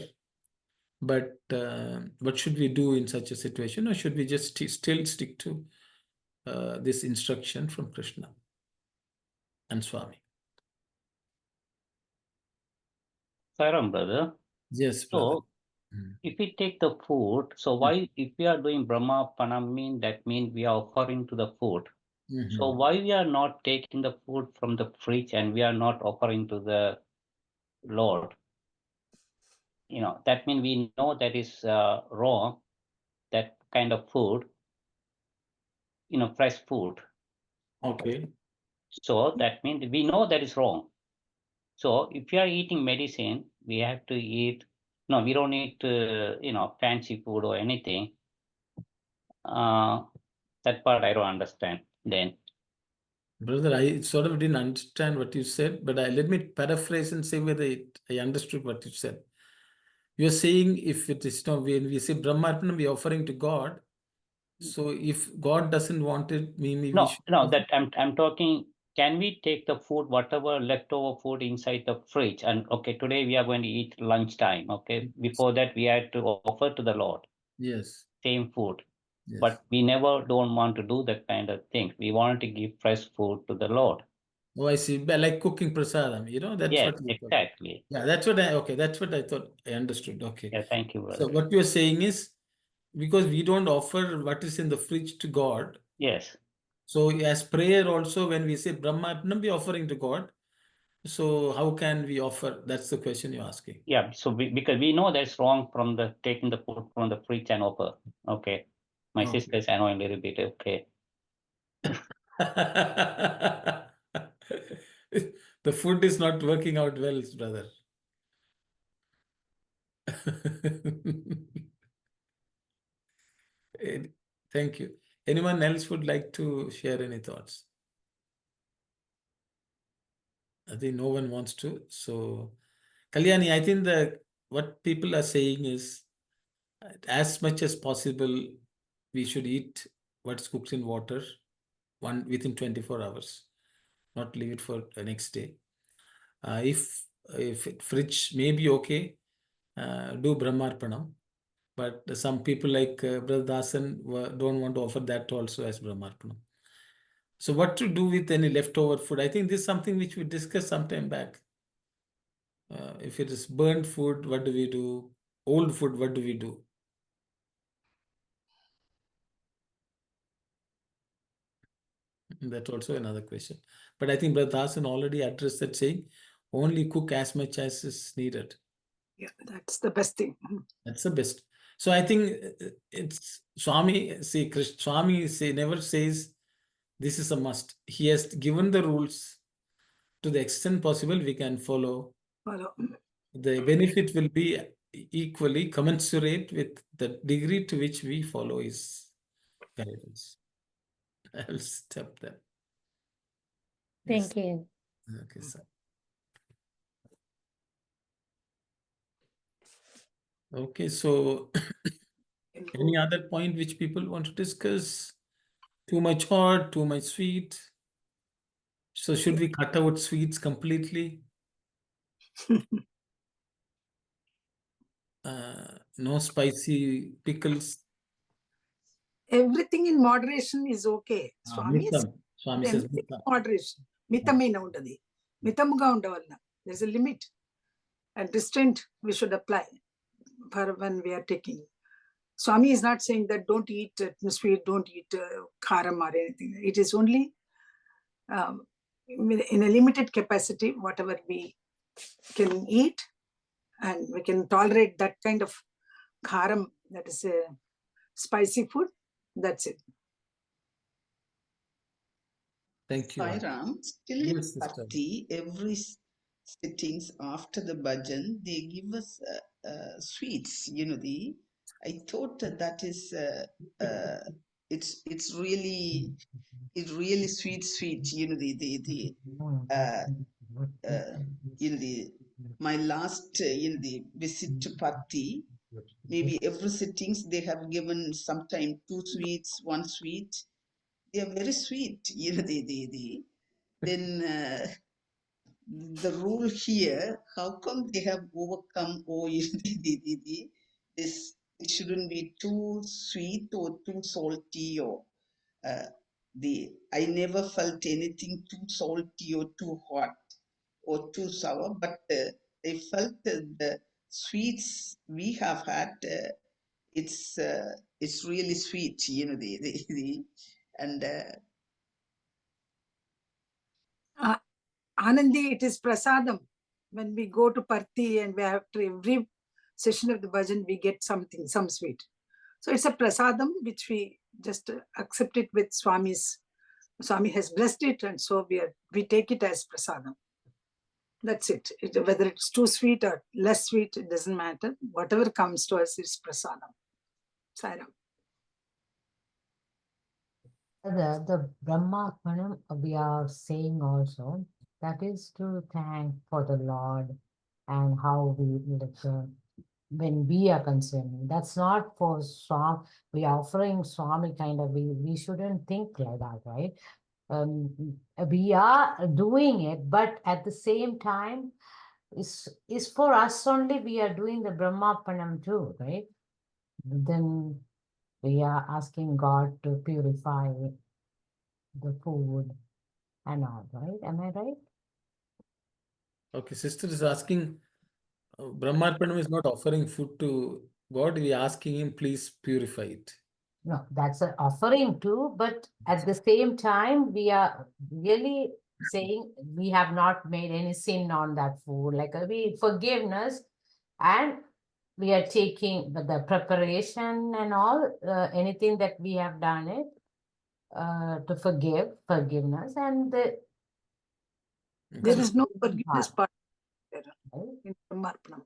But what should we do in such a situation? Or should we just still stick to this instruction from Krishna and Swami? Saram, brother. Yes, brother. So, if we take the food, so why, if we are doing Brahma Panam, that means we are offering to the food. So why we are not taking the food from the fridge and we are not offering to the Lord? That means we know that is wrong, that kind of food, fresh food. Okay. So that means we know that is wrong. So if you are eating medicine, we have to eat, no, we don't eat, fancy food or anything. That part I don't understand then. Brother, I sort of didn't understand what you said, but let me paraphrase and say whether I understood what you said. You're saying if it is, when we say Brahmarpanam, we're offering to God. So if God doesn't want it, maybe we should. No, that I'm talking, can we take the food, whatever leftover food inside the fridge, and okay, today we are going to eat lunchtime, okay? Before that, we had to offer to the Lord. Yes. Same food. Yes. But we never don't want to do that kind of thing. We want to give fresh food to the Lord. Oh, I see. But like cooking prasadam, that's Yes, what. exactly. Yeah, that's what that's what I thought I understood. Okay. Yeah, thank you, brother. So what you're saying is, because we don't offer what is in the fridge to God. Yes. So as prayer also, when we say Brahmarpanam, we're offering to God. So how can we offer? That's the question you're asking. Yeah, so because we know that's wrong from the taking the food from the fridge and offer. Okay. My sisters are knowing a little bit, okay. The food is not working out well, brother. Thank you. Anyone else would like to share any thoughts? I think no one wants to. So, Kalyani, I think what people are saying is, as much as possible, we should eat what's cooked in water within 24 hours, not leave it for the next day. If fridge may be okay, do Brahmarpanam. But some people like Brother Dasan don't want to offer that also as Brahmarpanam. So what to do with any leftover food? I think this is something which we discussed some time back. If it is burnt food, what do we do? Old food, what do we do? That's also another question. But I think Brother Hasan already addressed that, saying only cook as much as is needed. Yeah, that's the best thing. That's the best. So I think it's Swami, see, Swami never says this is a must. He has given the rules to the extent possible we can follow. Follow. The benefit will be equally commensurate with the degree to which we follow his guidance. I'll stop there. Yes. Thank you. Okay, sir. Okay, so any other point which people want to discuss? Too much hot, too much sweet. So should we cut out sweets completely? No spicy pickles. Everything in moderation is okay. Swami is Mitam. Swami says everything in mitam. moderation. Mitamena undadi. Mitamuga undavalna. There's a limit and restraint we should apply for when we are taking. Swami is not saying that don't eat sweet, don't eat kharam or anything. It is only in a limited capacity, whatever we can eat, and we can tolerate that kind of kharam, that is a spicy food. That's it. Thank you. Sai Ram, still in Yes, sister. Bhakti, every sittings after the bhajan, they give us sweets. I thought that is it's really sweet. My last the visit to Patti, maybe every sittings they have given sometime 2 sweets, 1 sweet. They are very sweet. Then the rule here, how come they have overcome this? It shouldn't be too sweet or too salty, or I never felt anything too salty or too hot or too sour, but I felt the sweets we have had, it's really sweet, and Anandi, it is prasadam. When we go to Parthi and we have to every session of the bhajan, we get something, some sweet. So it's a prasadam which we just accept it with Swami's. Swami has blessed it, and so we take it as prasadam. That's it. Whether it's too sweet or less sweet, it doesn't matter. Whatever comes to us is prasadam. Sairam. The Brahmapanam we are saying also, that is to thank for the Lord and how we when we are consuming. That's not for Swami. We are offering Swami kind of, we shouldn't think like that, right? We are doing it, but at the same time, is for us only. We are doing the Brahmapanam too, right? Then we are asking God to purify the food and all, right? Am I right? Okay, sister is asking, Brahmarpanam is not offering food to God. We are asking him, please purify it. No, that's an offering too, but at the same time, we are really saying we have not made any sin on that food, like we forgiveness, and we are taking the preparation and all, anything that we have done it to forgiveness, and There is no forgiveness part, part right? in Brahmarpanam.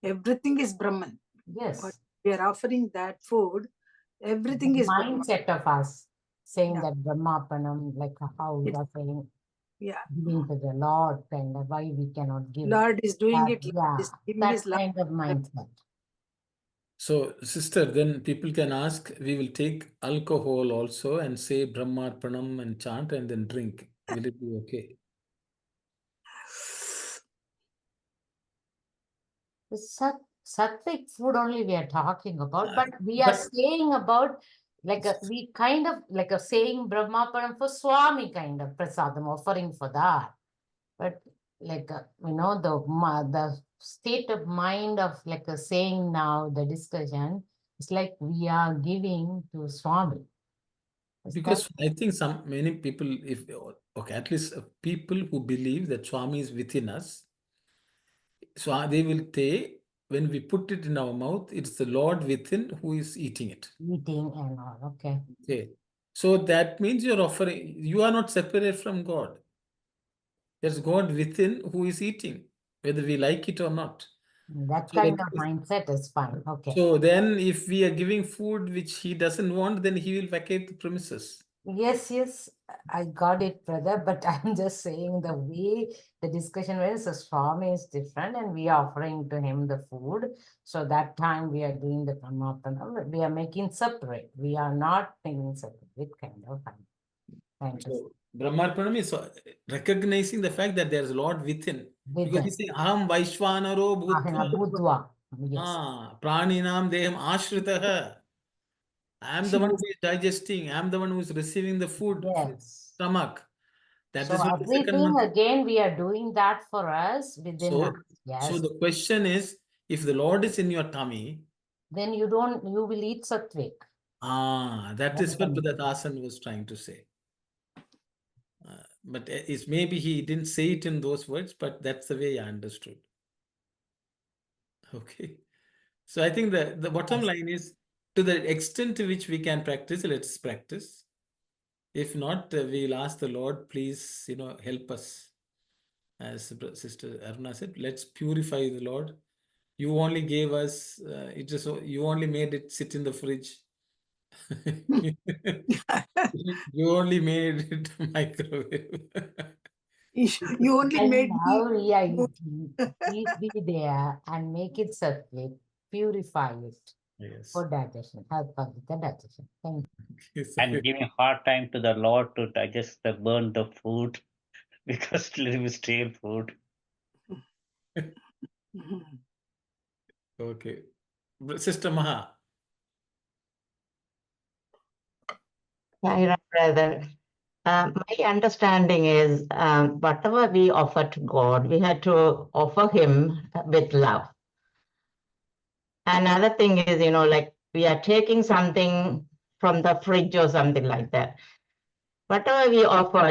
Everything is Brahman. Yes. But we are offering that food. Everything is Brahman. Mindset of us saying Yeah. that Brahmapanam, like how we are saying, Yeah. giving to the Lord, kind of why we cannot give. Lord is doing it. Yeah, Lord is giving that his love. kind of mindset. So, sister, then people can ask, we will take alcohol also and say Brahmarpanam and chant and then drink. Will it be okay? The sattvic food only we are talking about, but we are saying about like we kind of like a saying Brahmapanam for Swami kind of prasadam offering for that. But like the state of mind of like a saying now the discussion, it's like we are giving to Swami. Is Because I think many people, okay, at least people who believe that Swami is within us, so they will say, when we put it in our mouth, it's the Lord within who is eating it. eating and all? Okay. Okay. So that means you're offering, you are not separate from God. There's God within who is eating, whether we like it or not. That So, kind of mindset is fine. Okay. so then if we are giving food which he doesn't want, then he will vacate the premises. Yes, yes, I got it, brother. But I'm just saying the way the discussion went, so Swami is different, and we are offering to him the food. So that time we are doing the Brahmarpana. We are making separate. We are not making separate, kind of thing. Thank you. So Brahmarpanam is recognizing the fact that there is Lord within. Because he's saying, Aham Vaishvanaro Bhutva Budva. Yes. Praninam Deham Ashritaha. I am the one who is digesting. I am the one who is receiving the food from Yes. stomach. That So is what the second everything mantra. again, we are doing that for us within us. Yes. So the question is, if the Lord is in your tummy, Then you will eat sattvic. that is what Dasan was trying to say. But it's maybe he didn't say it in those words, but that's the way I understood. Okay. So I think the bottom line is, to the extent to which we can practice, let's practice. If not, we'll ask the Lord, please, help us. As Sister Aruna said, let's purify the Lord. You only gave us, you only made it sit in the fridge. You only made it microwave. You only And made now me. we are eating. Please be there and make it sattvic, purify it Yes. for digestion, help us with the digestion. Thank you. And giving hard time to the Lord to digest the burn the food because it was stale food. Okay. Sister Maha. Yeah, brother. My understanding is whatever we offer to God, we had to offer Him with love. Another thing is, like we are taking something from the fridge or something like that. Whatever we offer,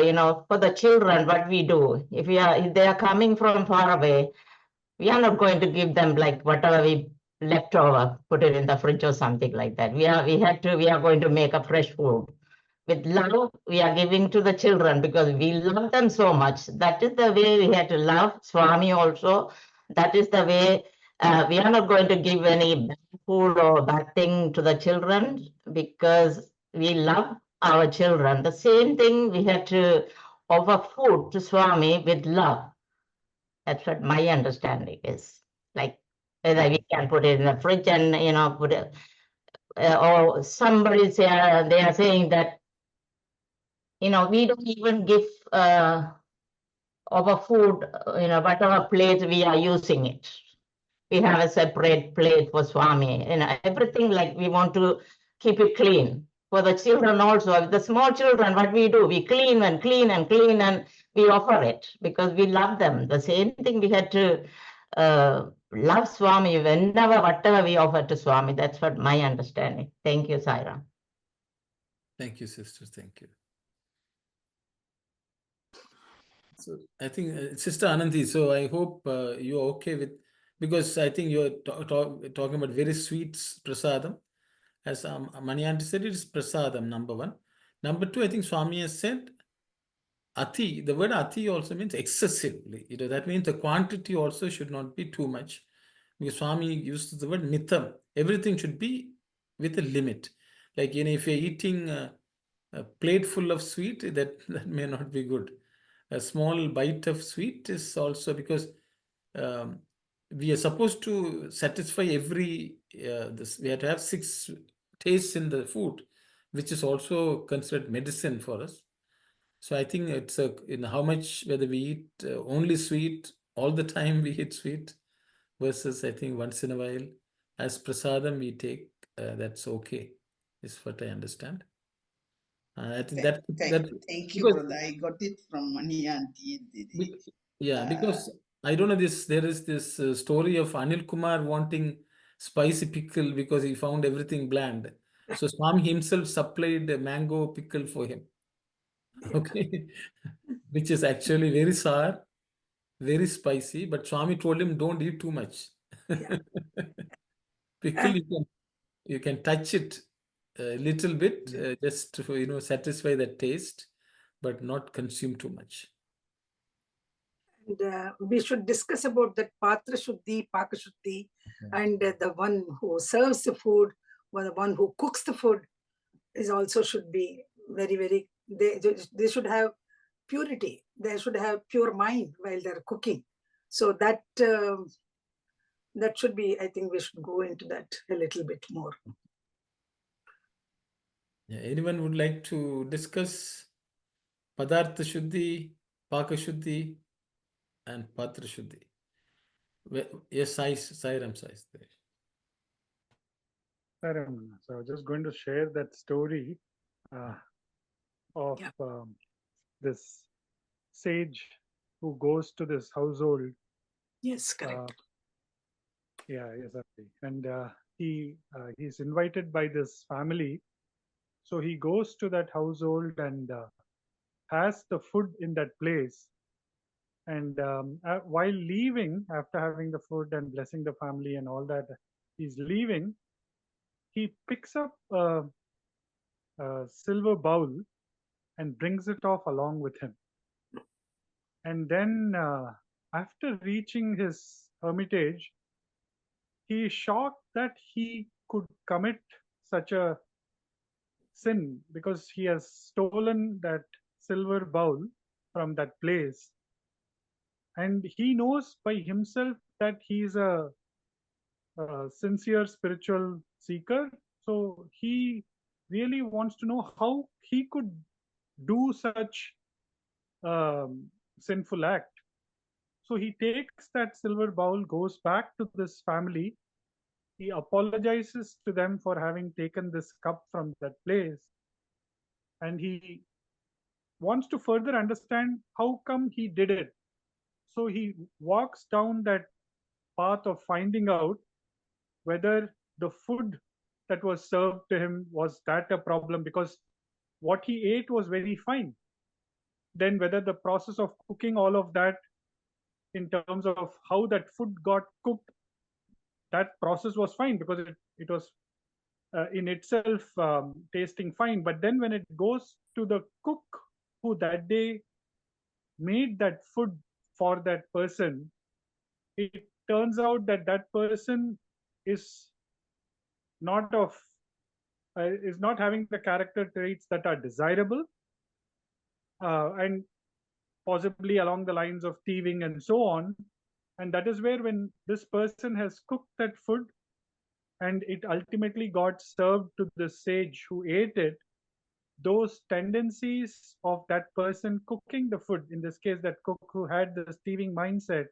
for the children, what we do, if they are coming from far away, we are not going to give them like whatever we left over, put it in the fridge or something like that. We are going to make a fresh food. With love, we are giving to the children because we love them so much. That is the way we have to love Swami also. That is the way we are not going to give any bad food or bad thing to the children because we love our children. The same thing we have to offer food to Swami with love. That's what my understanding is. Like whether we can put it in the fridge and put it, or somebody say they are saying that we don't even give our food, whatever plate we are using it. We have a separate plate for Swami. Everything like we want to keep it clean. For the children also, the small children, what we do, we clean and clean and clean and we offer it because we love them. The same thing we had to love Swami whatever we offer to Swami. That's what my understanding. Thank you, Saira. Thank you, sister. Thank you. So I think Sister Ananthi, so I hope you're okay with, because I think you're talking about very sweet prasadam. As Manianti said, it is prasadam, number one. Number two, I think Swami has said ati. The word ati also means excessively. That means the quantity also should not be too much. Because Swami uses the word mitham. Everything should be with a limit. Like, if you're eating a plate full of sweet, that may not be good. A small bite of sweet is also, because we are supposed to satisfy every, we have to have 6 tastes in the food, which is also considered medicine for us. So I think it's in how much, whether we eat only sweet, all the time we eat sweet, versus I think once in a while, as prasadam we take, that's okay, is what I understand. I think that Thank you, brother. I got it from Mani Auntie. Yeah, because I don't know this. There is this story of Anil Kumar wanting spicy pickle because he found everything bland. So Swami himself supplied a mango pickle for him. Okay. Which is actually very sour, very spicy, but Swami told him don't eat too much. Yeah. Pickle you can touch it a little bit just to satisfy the taste, but not consume too much. And we should discuss about that Patra Shuddhi, Paka Shuddhi, and the one who serves the food, or the one who cooks the food is also should be very, very, they should have purity. They should have pure mind while they're cooking. So that that should be, I think we should go into that a little bit more. Yeah, anyone would like to discuss Padartha Shuddhi, Paka Shuddhi, and Patra Shuddhi? Yes, Sai Ram Sai. So I was just going to share that story of this sage who goes to this household. Yes, correct. Yeah, exactly. And he's invited by this family. So he goes to that household and has the food in that place. And while leaving, after having the food and blessing the family and all that, he's leaving, he picks up a silver bowl and brings it off along with him. And then after reaching his hermitage, he is shocked that he could commit such a sin because he has stolen that silver bowl from that place. And he knows by himself that he is a sincere spiritual seeker. So he really wants to know how he could do such sinful act. So he takes that silver bowl, goes back to this family. He apologizes to them for having taken this cup from that place. And he wants to further understand how come he did it. So he walks down that path of finding out whether the food that was served to him was that a problem, because what he ate was very fine. Then whether the process of cooking all of that in terms of how that food got cooked, that process was fine because it was in itself tasting fine. But then when it goes to the cook who that day made that food for that person, it turns out that that person is not having the character traits that are desirable, and possibly along the lines of thieving and so on. And that is where, when this person has cooked that food and it ultimately got served to the sage who ate it, those tendencies of that person cooking the food, in this case that cook who had the thieving mindset,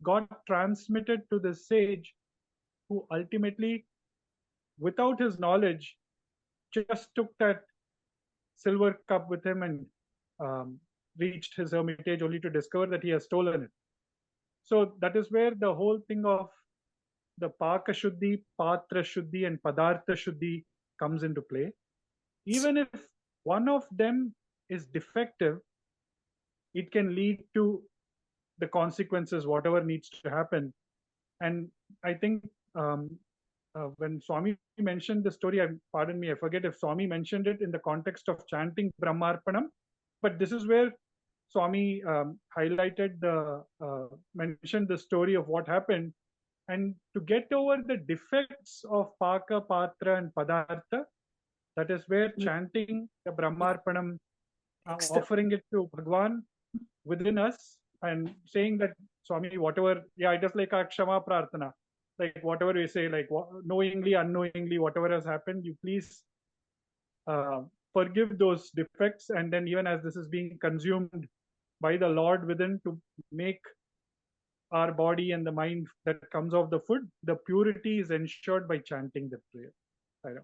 got transmitted to the sage, who ultimately, without his knowledge, just took that silver cup with him and reached his hermitage only to discover that he has stolen it. So that is where the whole thing of the Paka Shuddhi, Patra Shuddhi, and Padartha Shuddhi comes into play. Even if one of them is defective, it can lead to the consequences, whatever needs to happen. And I think when Swami mentioned the story, pardon me, I forget if Swami mentioned it in the context of chanting Brahmarpanam, but this is where Swami highlighted mentioned the story of what happened. And to get over the defects of Paka, Patra, and Padartha, that is where chanting the Brahmarpanam, offering it to Bhagawan within us, and saying that, Swami, whatever, it is like a Kshama Prarthana. Like whatever we say, like knowingly, unknowingly, whatever has happened, you please forgive those defects. And then even as this is being consumed by the Lord within to make our body and the mind that comes off the food, the purity is ensured by chanting the prayer.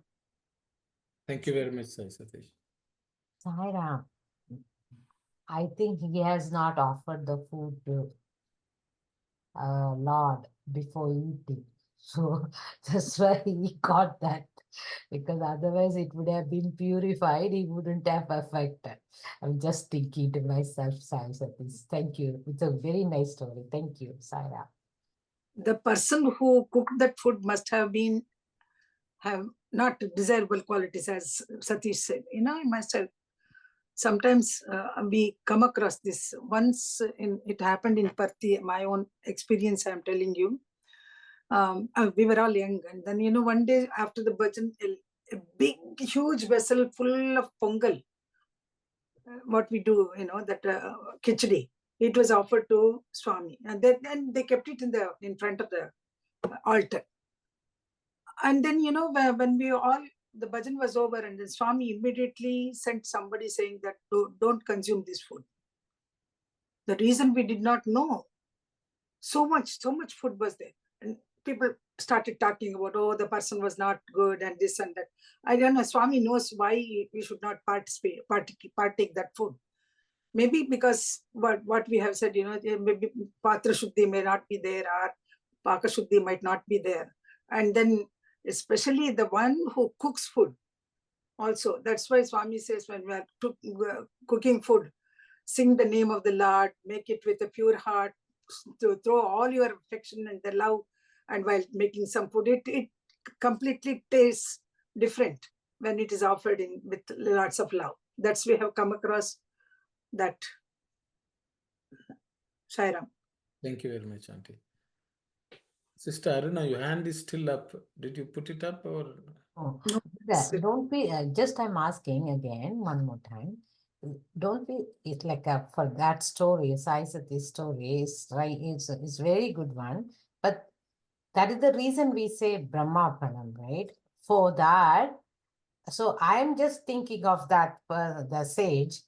Thank you very much, Sai Satish. Sai Ram, I think he has not offered the food to Lord before eating. So that's why he got that because otherwise it would have been purified, it wouldn't have affected. I'm just thinking to myself, Sai Sathis. Thank you. It's a very nice story. Thank you, Saira. The person who cooked that food must have not desirable qualities, as Satish said. He must have. Sometimes we come across this. Once it happened in Parthi, my own experience I'm telling you. We were all young, and then one day after the bhajan, a big huge vessel full of pongal, what we do, that khichdi, it was offered to Swami, and then they kept it in front of the altar. And then when the bhajan was over, and then Swami immediately sent somebody saying that don't consume this food. The reason we did not know, so much food was there, and people started talking about, oh, the person was not good and this and that. I don't know, Swami knows why we should not partake that food. Maybe because what we have said, maybe Patra Shuddhi may not be there, or Paka Shuddhi might not be there. And then especially the one who cooks food also. That's why Swami says when we are cooking food, sing the name of the Lord, make it with a pure heart, to throw all your affection and the love, and while making some food, it completely tastes different when it is offered with lots of love. That's we have come across that. Shairam. Thank you very much, Auntie. Sister Aruna, your hand is still up. Did you put it up or? Oh, No, yeah, don't be, just I'm asking again one more time. Don't be, it's like for that story, Sai Sathi's story is right, it's very good one. But that is the reason we say Brahmapanam, right? For that, so I'm just thinking of that the sage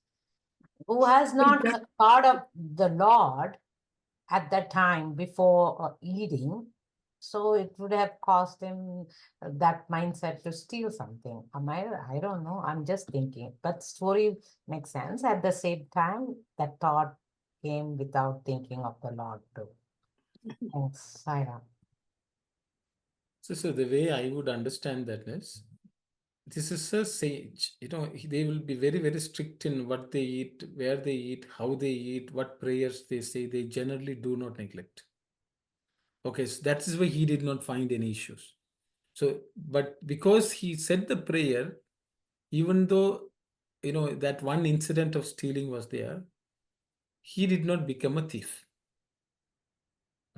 who has not thought of the Lord at that time before eating. So it would have caused him that mindset to steal something. I don't know. I'm just thinking. But story makes sense. At the same time, that thought came without thinking of the Lord too. Thanks, Saira. So the way I would understand that is, this is a sage. They will be very, very strict in what they eat, where they eat, how they eat, what prayers they say. They generally do not neglect. Okay, so that is why he did not find any issues. So, but because he said the prayer, even though, that one incident of stealing was there, he did not become a thief.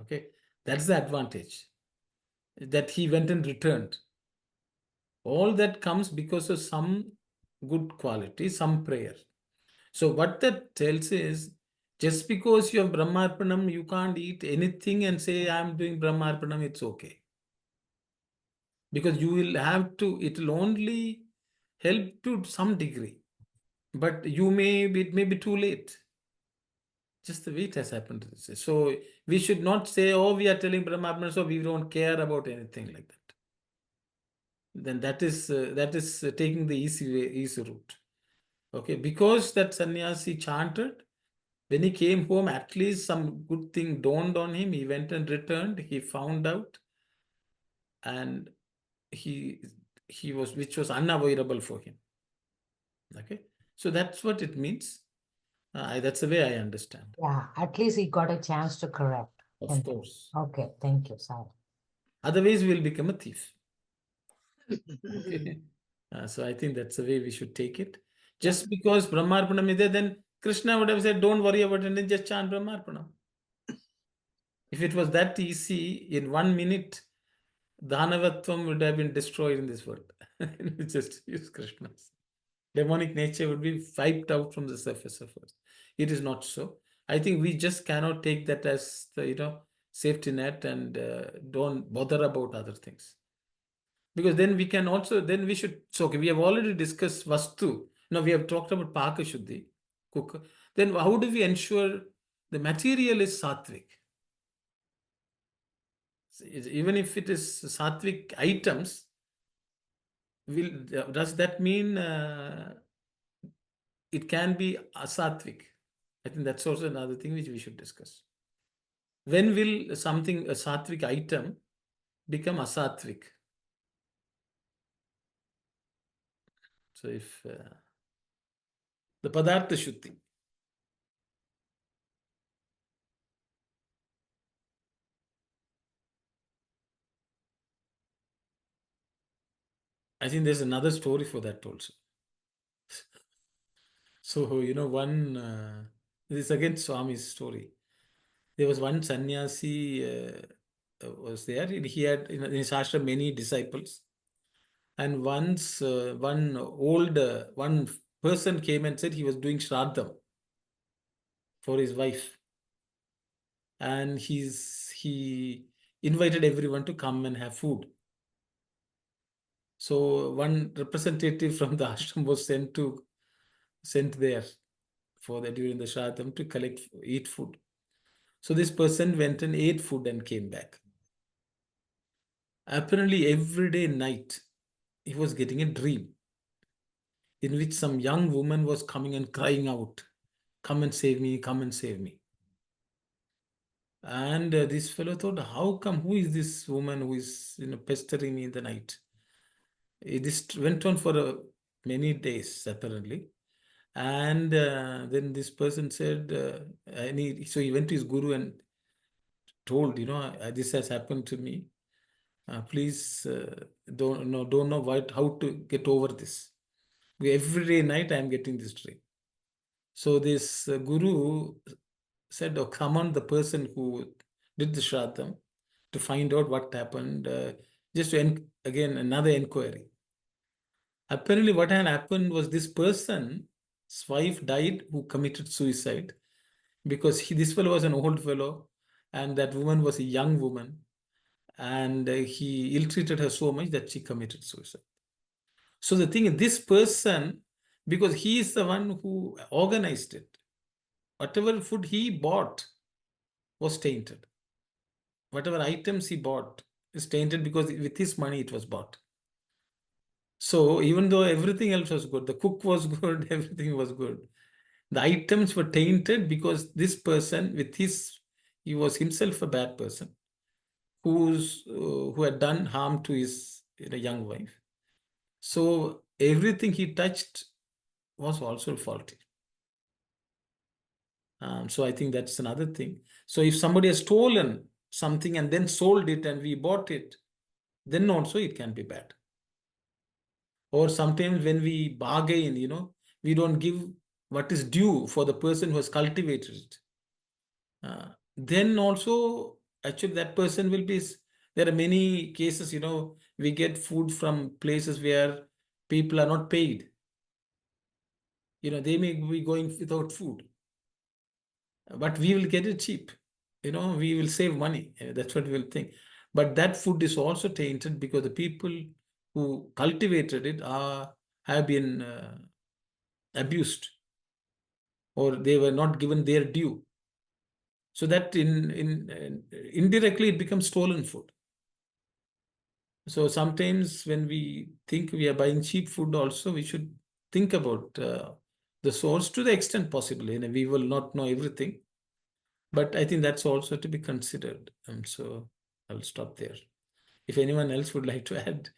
Okay, that's the advantage, that he went and returned. All that comes because of some good quality, some prayer. So what that tells is, just because you have Brahmarpanam, you can't eat anything and say, I'm doing Brahmarpanam, it's okay. Because you will have to, it will only help to some degree. But it may be too late. Just the way it has happened. So we should not say, oh, we are telling Brahmarpanam, so we don't care about anything like that. Then that is taking the easy route. Okay, because that sannyasi chanted, when he came home, at least some good thing dawned on him. He went and returned. He found out, and he was, which was unavoidable for him. Okay, so that's what it means. That's the way I understand. Yeah, at least he got a chance to correct. Of course. Okay, thank you, Saira. Otherwise, we will become a thief. Okay. So I think that's the way we should take it. Just because Brahmarpanam is there, then Krishna would have said, don't worry about it, and just chant Brahmarpanam. If it was that easy, in 1 minute, Dhanavatvam would have been destroyed in this world. Just use Krishna's. Demonic nature would be wiped out from the surface of earth. It is not so. I think we just cannot take that as the safety net and don't bother about other things. Because then we can also, then we should, so okay, we have already discussed Vastu. Now we have talked about Paka Shuddhi, cook. Then how do we ensure the material is sattvic? Even if it is sattvic items, does that mean it can be asattvic? I think that's also another thing which we should discuss. When will a sattvic item become asattvic? So if the Padartha Shuddhi. I think there's another story for that also. So, you know, this is again Swami's story. There was one sannyasi was there, and he had in his ashram many disciples. And once one person came and said he was doing shraddham for his wife. And he invited everyone to come and have food. So one representative from the ashram was sent there during the shraddham to eat food. So this person went and ate food and came back. Apparently every day night he was getting a dream in which some young woman was coming and crying out, "Come and save me, come and save me." And this fellow thought, how come, who is this woman who is pestering me in the night? This went on for many days apparently. And then this person said, so he went to his guru and told, this has happened to me. Please don't know how to get over this. Every day night I am getting this dream. So this guru said, oh, come on, the person who did the shraddham to find out what happened, just to again another inquiry. Apparently what had happened was this person's wife died who committed suicide because this fellow was an old fellow and that woman was a young woman, and he ill-treated her so much that she committed suicide. So the thing is, this person, because he is the one who organized it, whatever food he bought was tainted. Whatever items he bought is tainted because with his money it was bought. So even though everything else was good, the cook was good, everything was good, the items were tainted because this person he was himself a bad person who had done harm to his young wife. So everything he touched was also faulty. So I think that's another thing. So if somebody has stolen something and then sold it and we bought it, then also it can be bad. Or sometimes when we bargain, we don't give what is due for the person who has cultivated it. Then also, actually, that person will be. There are many cases, we get food from places where people are not paid. They may be going without food, but we will get it cheap. We will save money. That's what we will think. But that food is also tainted because the people who cultivated it have been abused, or they were not given their due. So that indirectly it becomes stolen food. So sometimes when we think we are buying cheap food also, we should think about the source to the extent possible. We will not know everything, but I think that's also to be considered. So I'll stop there. If anyone else would like to add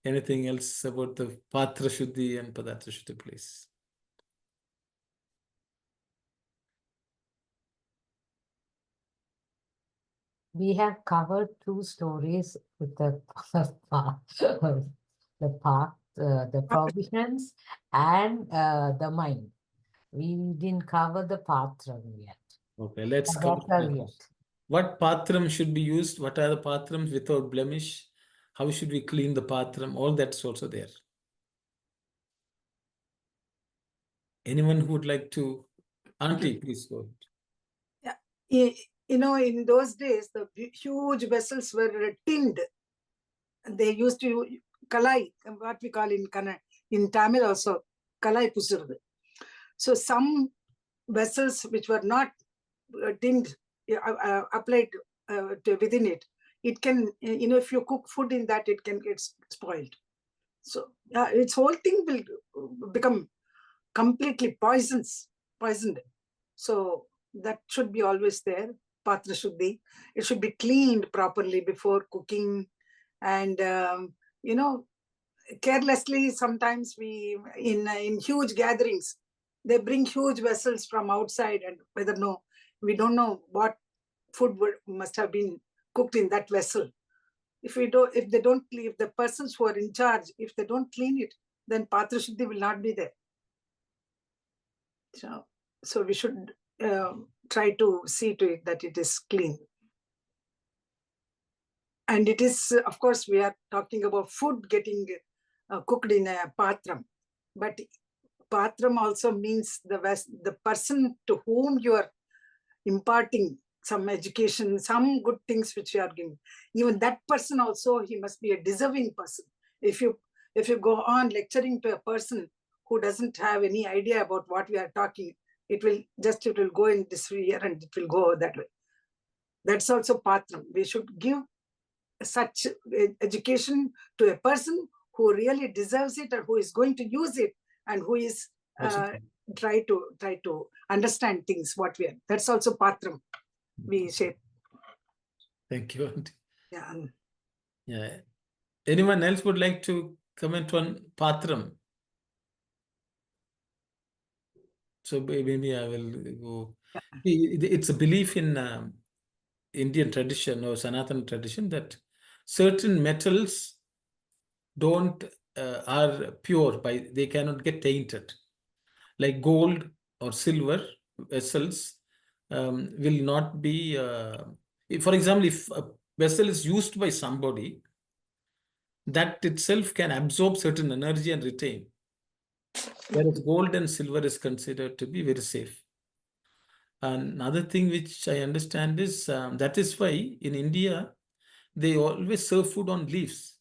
anything else about the Patra Shuddhi and Padartha Shuddhi, please. We have covered two stories with the the provisions and the mind. We didn't cover the patram yet. Okay, let's cover yet. What patram should be used? What are the patrams without blemish? How should we clean the patram? All that's also there. Anyone who would like to? Auntie, please go ahead. Yeah. In those days, the huge vessels were tinned. They used to kalai, what we call in Tamil also, kalai pusurdu. So some vessels which were not tinned, applied within it, it can, if you cook food in that, it can get spoiled. So its whole thing will become completely poisoned. So that should be always there. Patra Shuddhi. It should be cleaned properly before cooking. And, carelessly, sometimes we, in huge gatherings, they bring huge vessels from outside, and we don't know what food must have been cooked in that vessel. If the persons who are in charge, if they don't clean it, then Patra Shuddhi will not be there. So we should try to see to it that it is clean. And it is, of course, we are talking about food getting cooked in a patram, but patram also means the person to whom you are imparting some education, some good things which you are giving. Even that person also, he must be a deserving person. If you go on lecturing to a person who doesn't have any idea about what we are talking, it will go in this year and it will go that way. That's also patram. We should give such education to a person who really deserves it and who is going to use it and who is try to understand things what we are. That's also patram we shape. Thank you, Auntie. Yeah. Yeah. Anyone else would like to comment on patram? So maybe I will go. It's a belief in Indian tradition or Sanatana tradition that certain metals are pure, they cannot get tainted. Like gold or silver vessels will not be, for example, if a vessel is used by somebody, that itself can absorb certain energy and retain. Whereas gold and silver is considered to be very safe. Another thing which I understand is that is why in India, they always serve food on leaves,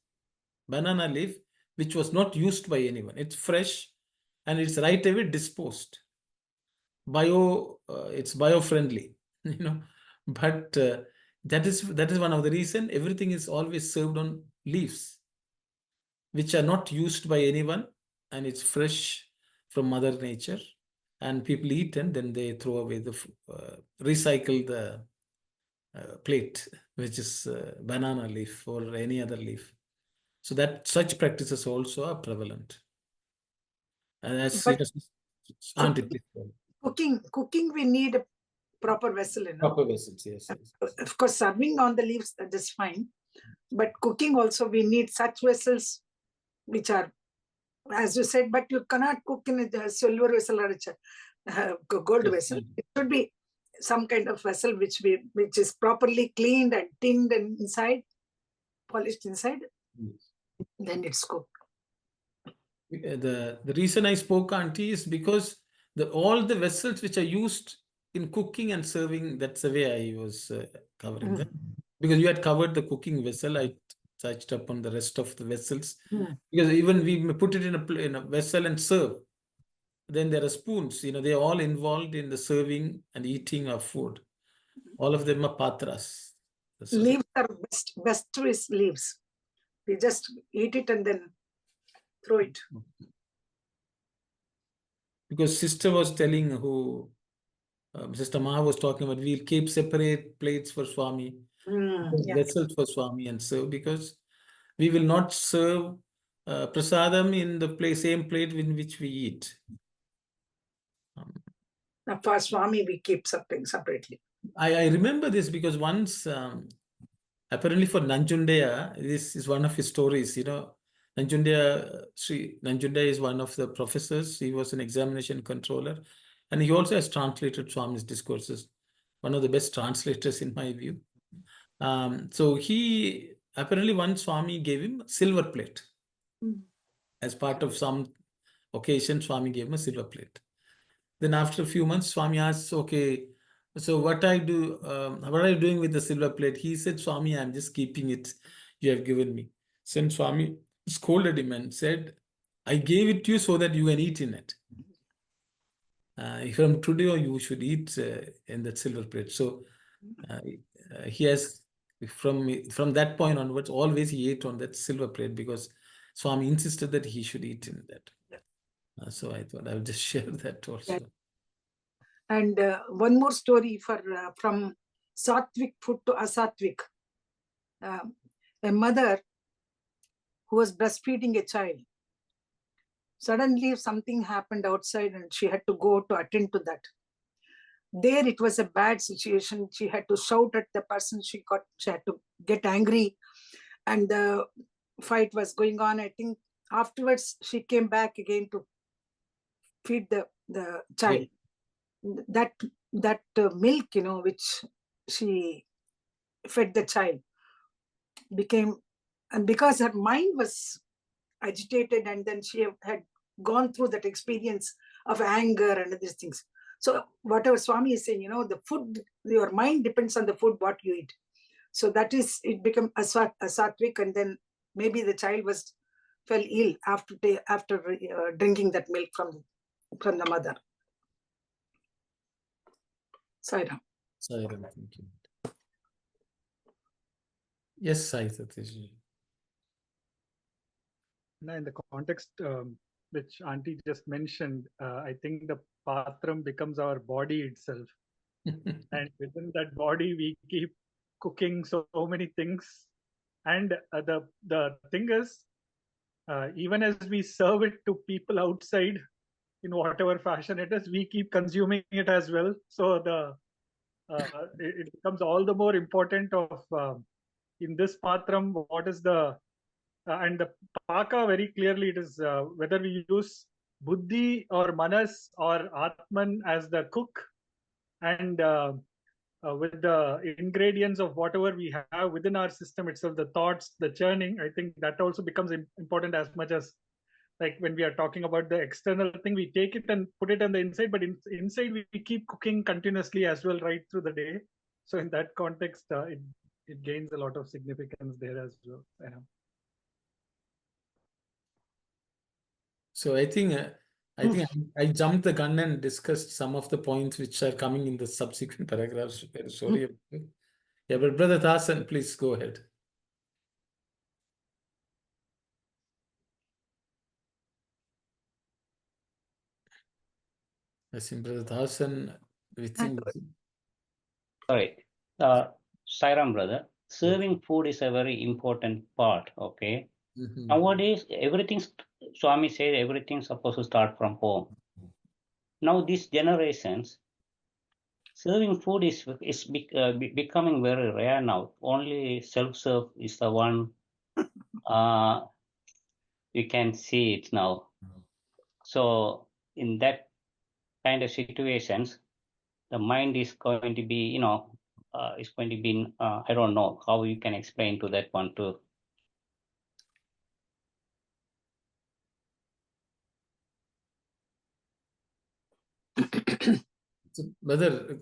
banana leaf, which was not used by anyone. It's fresh and it's right away disposed. It's bio-friendly, but that is one of the reason everything is always served on leaves, which are not used by anyone, and it's fresh from Mother Nature, and people eat and then they throw away recycle the plate, which is banana leaf or any other leaf. So that such practices also are prevalent. And as cooking, we need a proper vessel. Proper vessels, yes. Of course, serving on the leaves, that is fine. But cooking also, we need such vessels which are, as you said, but you cannot cook in a silver vessel or a gold vessel. It should be some kind of vessel which is properly cleaned and tinned and polished inside. Yes. Then it's cooked. The reason I spoke, Auntie, is because all the vessels which are used in cooking and serving, that's the way I was covering them. Because you had covered the cooking vessel, I touched upon the rest of the vessels. Because even we put it in a vessel and serve. Then there are spoons, they're all involved in the serving and eating of food. All of them are patras. Leaves are best with leaves. We just eat it and then throw it. Because sister was telling Sister Maha was talking about, we'll keep separate plates for Swami, vessels for Swami and serve, because we will not serve prasadam in the same plate in which we eat. For Swami, we keep something separately. I remember this because once, apparently for Nanjundaya, this is one of his stories, Nanjundaya, Sri Nanjundaya is one of the professors. He was an examination controller, and he also has translated Swami's discourses, one of the best translators in my view. So he, apparently one Swami gave him a silver plate. As part of some occasion, Swami gave him a silver plate. Then after a few months, Swami asked, okay, so what are you doing with the silver plate? He said, Swami, I'm just keeping it. You have given me. Then Swami scolded him and said, I gave it to you so that you can eat in it. From today, you should eat in that silver plate. So he has, from that point onwards, always he ate on that silver plate because Swami insisted that he should eat in that. So I thought I would just share that also. Yeah. And one more story from Sattvic food to Asattvic. A mother who was breastfeeding a child. Suddenly something happened outside and she had to go to attend to that. There it was a bad situation. She had to shout at the person. She had to get angry, and the fight was going on. I think afterwards she came back again to feed the child. That milk, which she fed the child, became, and because her mind was agitated, and then she had gone through that experience of anger and these things. So whatever Swami is saying, the food, your mind depends on the food what you eat. So that is, it became a sattvic, and then maybe the child fell ill after drinking that milk from the mother. Sairam. Sairam, thank you. Yes, Sai Satyaji. Now, in the context which Auntie just mentioned, I think the patram becomes our body itself. And within that body, we keep cooking so many things. And the thing is, even as we serve it to people outside, in whatever fashion it is, we keep consuming it as well. So it becomes all the more important of in this patram, what is the and the paka, very clearly it is whether we use buddhi or manas or atman as the cook, and with the ingredients of whatever we have within our system itself, the thoughts, the churning, I think that also becomes important as much as, like, when we are talking about the external thing, we take it and put it on the inside, but inside we keep cooking continuously as well right through the day. So in that context, it gains a lot of significance there as well. So I think I jumped the gun and discussed some of the points which are coming in the subsequent paragraphs. Very sorry about it. Yeah, but Brother Thasan, please go ahead. I think Brother Thasan, Sorry. Sairam, brother. Serving food is a very important part, okay? Nowadays, Swami said everything's supposed to start from home. Now, these generations, serving food is becoming very rare now. Only self-serve is the one you can see it now. So, in that kind of situations, the mind is going to be, is going to be, I don't know how you can explain to that one too. So, Brother,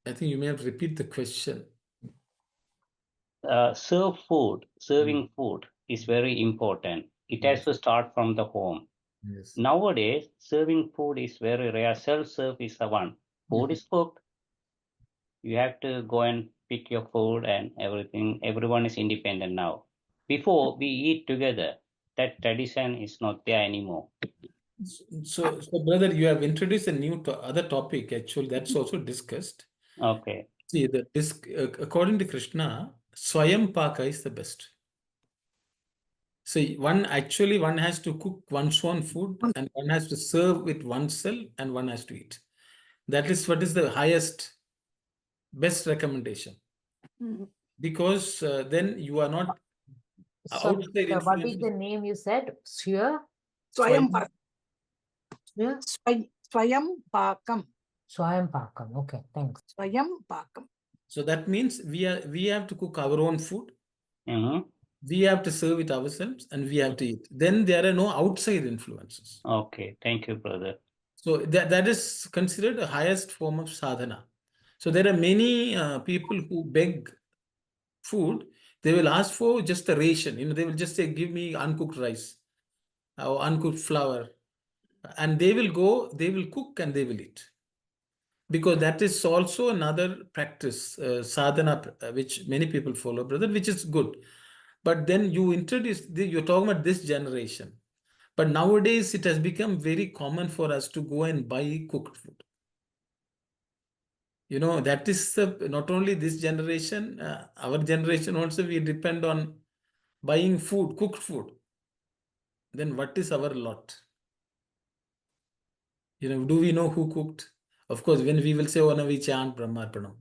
I think you may have to repeat the question. Serving food is very important. It has to start from the home. Yes. Nowadays, serving food is very rare. Self-serve is the one. Food is cooked. You have to go and pick your food and everything. Everyone is independent now. Before we eat together, that tradition is not there anymore. So brother, you have introduced a new other topic. Actually, that's also discussed. Okay. See, according to Krishna, Swayam Paka is the best. So one has to cook one's own food, and one has to serve with oneself, and one has to eat. That is what is the best recommendation. Because then you are not outside influence. What is the name you said? Swayam Pakam. Swayam Pakam. Swayam Pakam. Okay, thanks. Swayam Pakam. So that means we have to cook our own food. We have to serve it ourselves, and we have to eat. Then there are no outside influences. Okay, thank you, brother. So that is considered the highest form of sadhana. So there are many people who beg food. They will ask for just a ration. They will just say, give me uncooked rice or uncooked flour. And they will cook and they will eat. Because that is also another practice, sadhana, which many people follow, brother, which is good. But then you're talking about this generation. But nowadays, it has become very common for us to go and buy cooked food. That is not only this generation, our generation also, we depend on buying food, cooked food. then what is our lot? Do we know who cooked? Of course, when we will say, oh no, we chant Brahmarpanam.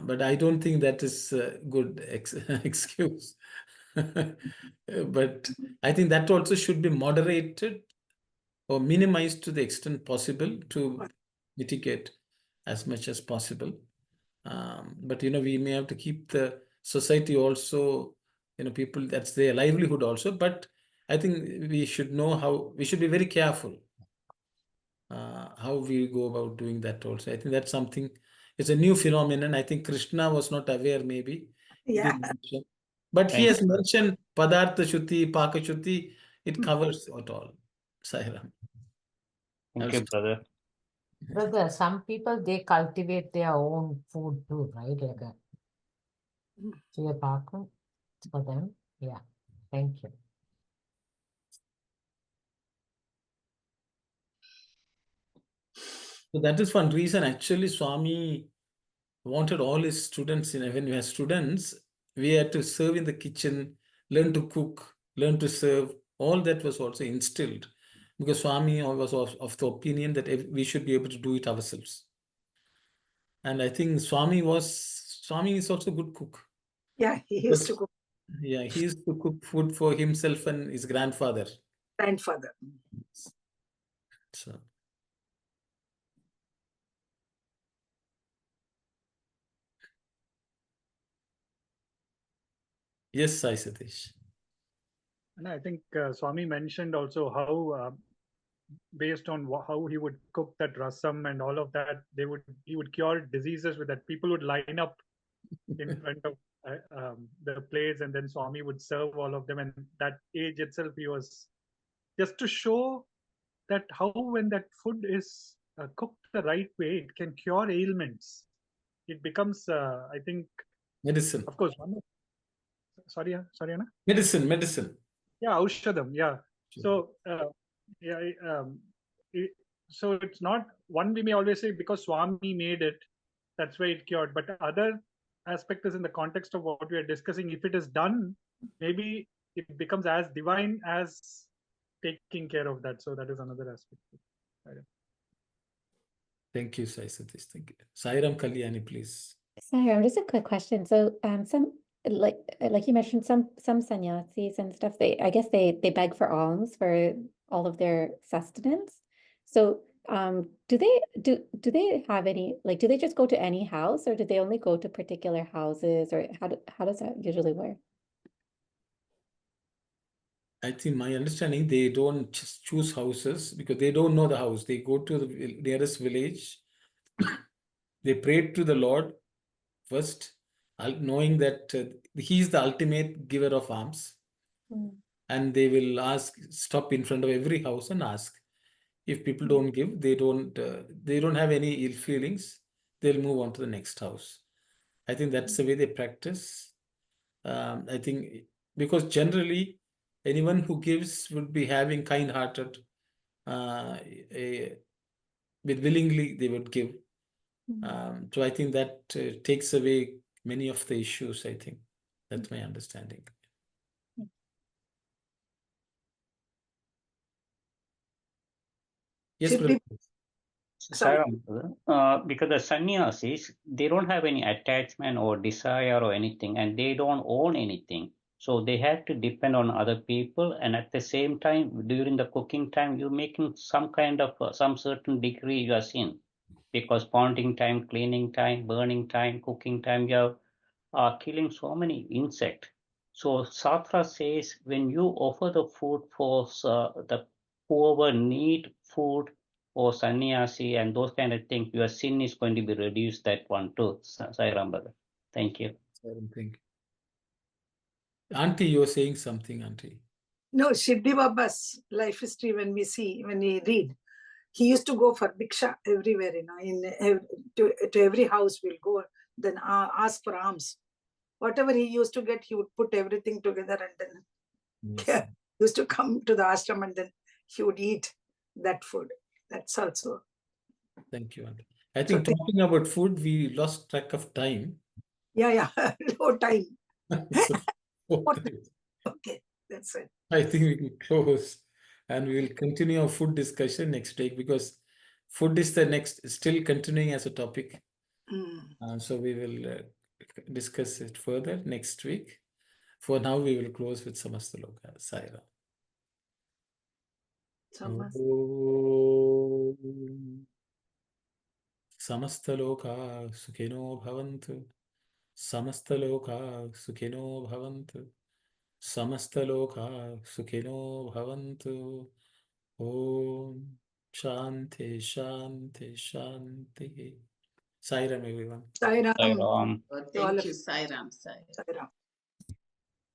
But I don't think that is a good excuse. But I think that also should be moderated or minimized to the extent possible to mitigate as much as possible. But we may have to keep the society also, people, that's their livelihood also. But I think we should know how, we should be very careful how we go about doing that also. I think that's something, it's a new phenomenon. I think Krishna was not aware, maybe. It is Yeah. mentioned. But he Thank has you. mentioned Padartha Shuddhi, Paka Shuddhi, it covers it all. Sairam. Thank you, brother. Brother, some people, they cultivate their own food too, right? Like a Sri Pakum for them. Yeah. Thank you. So that is one reason actually Swami wanted all his students, when we had students, we had to serve in the kitchen, learn to cook, learn to serve. All that was also instilled because Swami was of the opinion that we should be able to do it ourselves. And I think Swami is also a good cook. Yeah, he used to cook. Yeah, he used to cook food for himself and his grandfather. Grandfather. So. Yes, Sai Satish. And I think Swami mentioned also how, based on how he would cook that rasam and all of that, he would cure diseases with that. People would line up in front of the plates, and then Swami would serve all of them. And that age itself, he was just to show that how when that food is cooked the right way, it can cure ailments. It becomes, I think, medicine. Of course. Sorry, Anna? Medicine. Yeah, Aushadam. Yeah. So, so it's not one, we may always say because Swami made it, that's why it cured. But the other aspect is in the context of what we are discussing. If it is done, maybe it becomes as divine as taking care of that. So that is another aspect. Thank you, Sai Satish. Thank you. Sairam Kalyani, please. Sairam, just a quick question. So, some like you mentioned, some sannyasis and stuff. I guess they beg for alms for all of their sustenance. So, do they have any, like, do they just go to any house, or do they only go to particular houses, or how does that usually work? I think my understanding, they don't just choose houses because they don't know the house. They go to the nearest village. They pray to the Lord first, knowing that he is the ultimate giver of alms. And they will stop in front of every house and ask. If people don't give, they don't have any ill feelings. They'll move on to the next house. I think that's the way they practice. I think because generally anyone who gives would be having kind-hearted, with willingly they would give. So I think that takes away many of the issues. I think that's my understanding. Yes, brother. Because the sannyasis, they don't have any attachment or desire or anything, and they don't own anything. So they have to depend on other people, and at the same time, during the cooking time, you're making some kind of some certain degree you are sin, because ponding time, cleaning time, burning time, cooking time, you are killing so many insects. So Satra says when you offer the food for the whoever need food or sannyasi and those kind of things, your sin is going to be reduced. That one too. Sairam brother. Thank you. Thank you. Auntie, you were saying something, Auntie. No, Siddhi Baba's life history, when we read, he used to go for bhiksha everywhere, to every house we'll go, then ask for alms. Whatever he used to get, he would put everything together and then used to come to the ashram, and then he would eat that food. That's also. Thank you, Auntie. I think talking about food, we lost track of time. Yeah, no time. Okay. Okay. That's it. I think we can close and we will continue our food discussion next week because food is the next, still continuing as a topic. So we will discuss it further next week. For now, we will close with Samastaloka. Sai Ram. Om. Samastaloka Sukhino Bhavantu. Samastaloka Sukhino Bhavantu. Samastaloka Sukhino Bhavantu. Om Shanti Shanti Shanti. Sai Ram, everyone. Sai Ram. Sai Ram. To all Thank of you, Sai Ram. Sai. Sai Ram.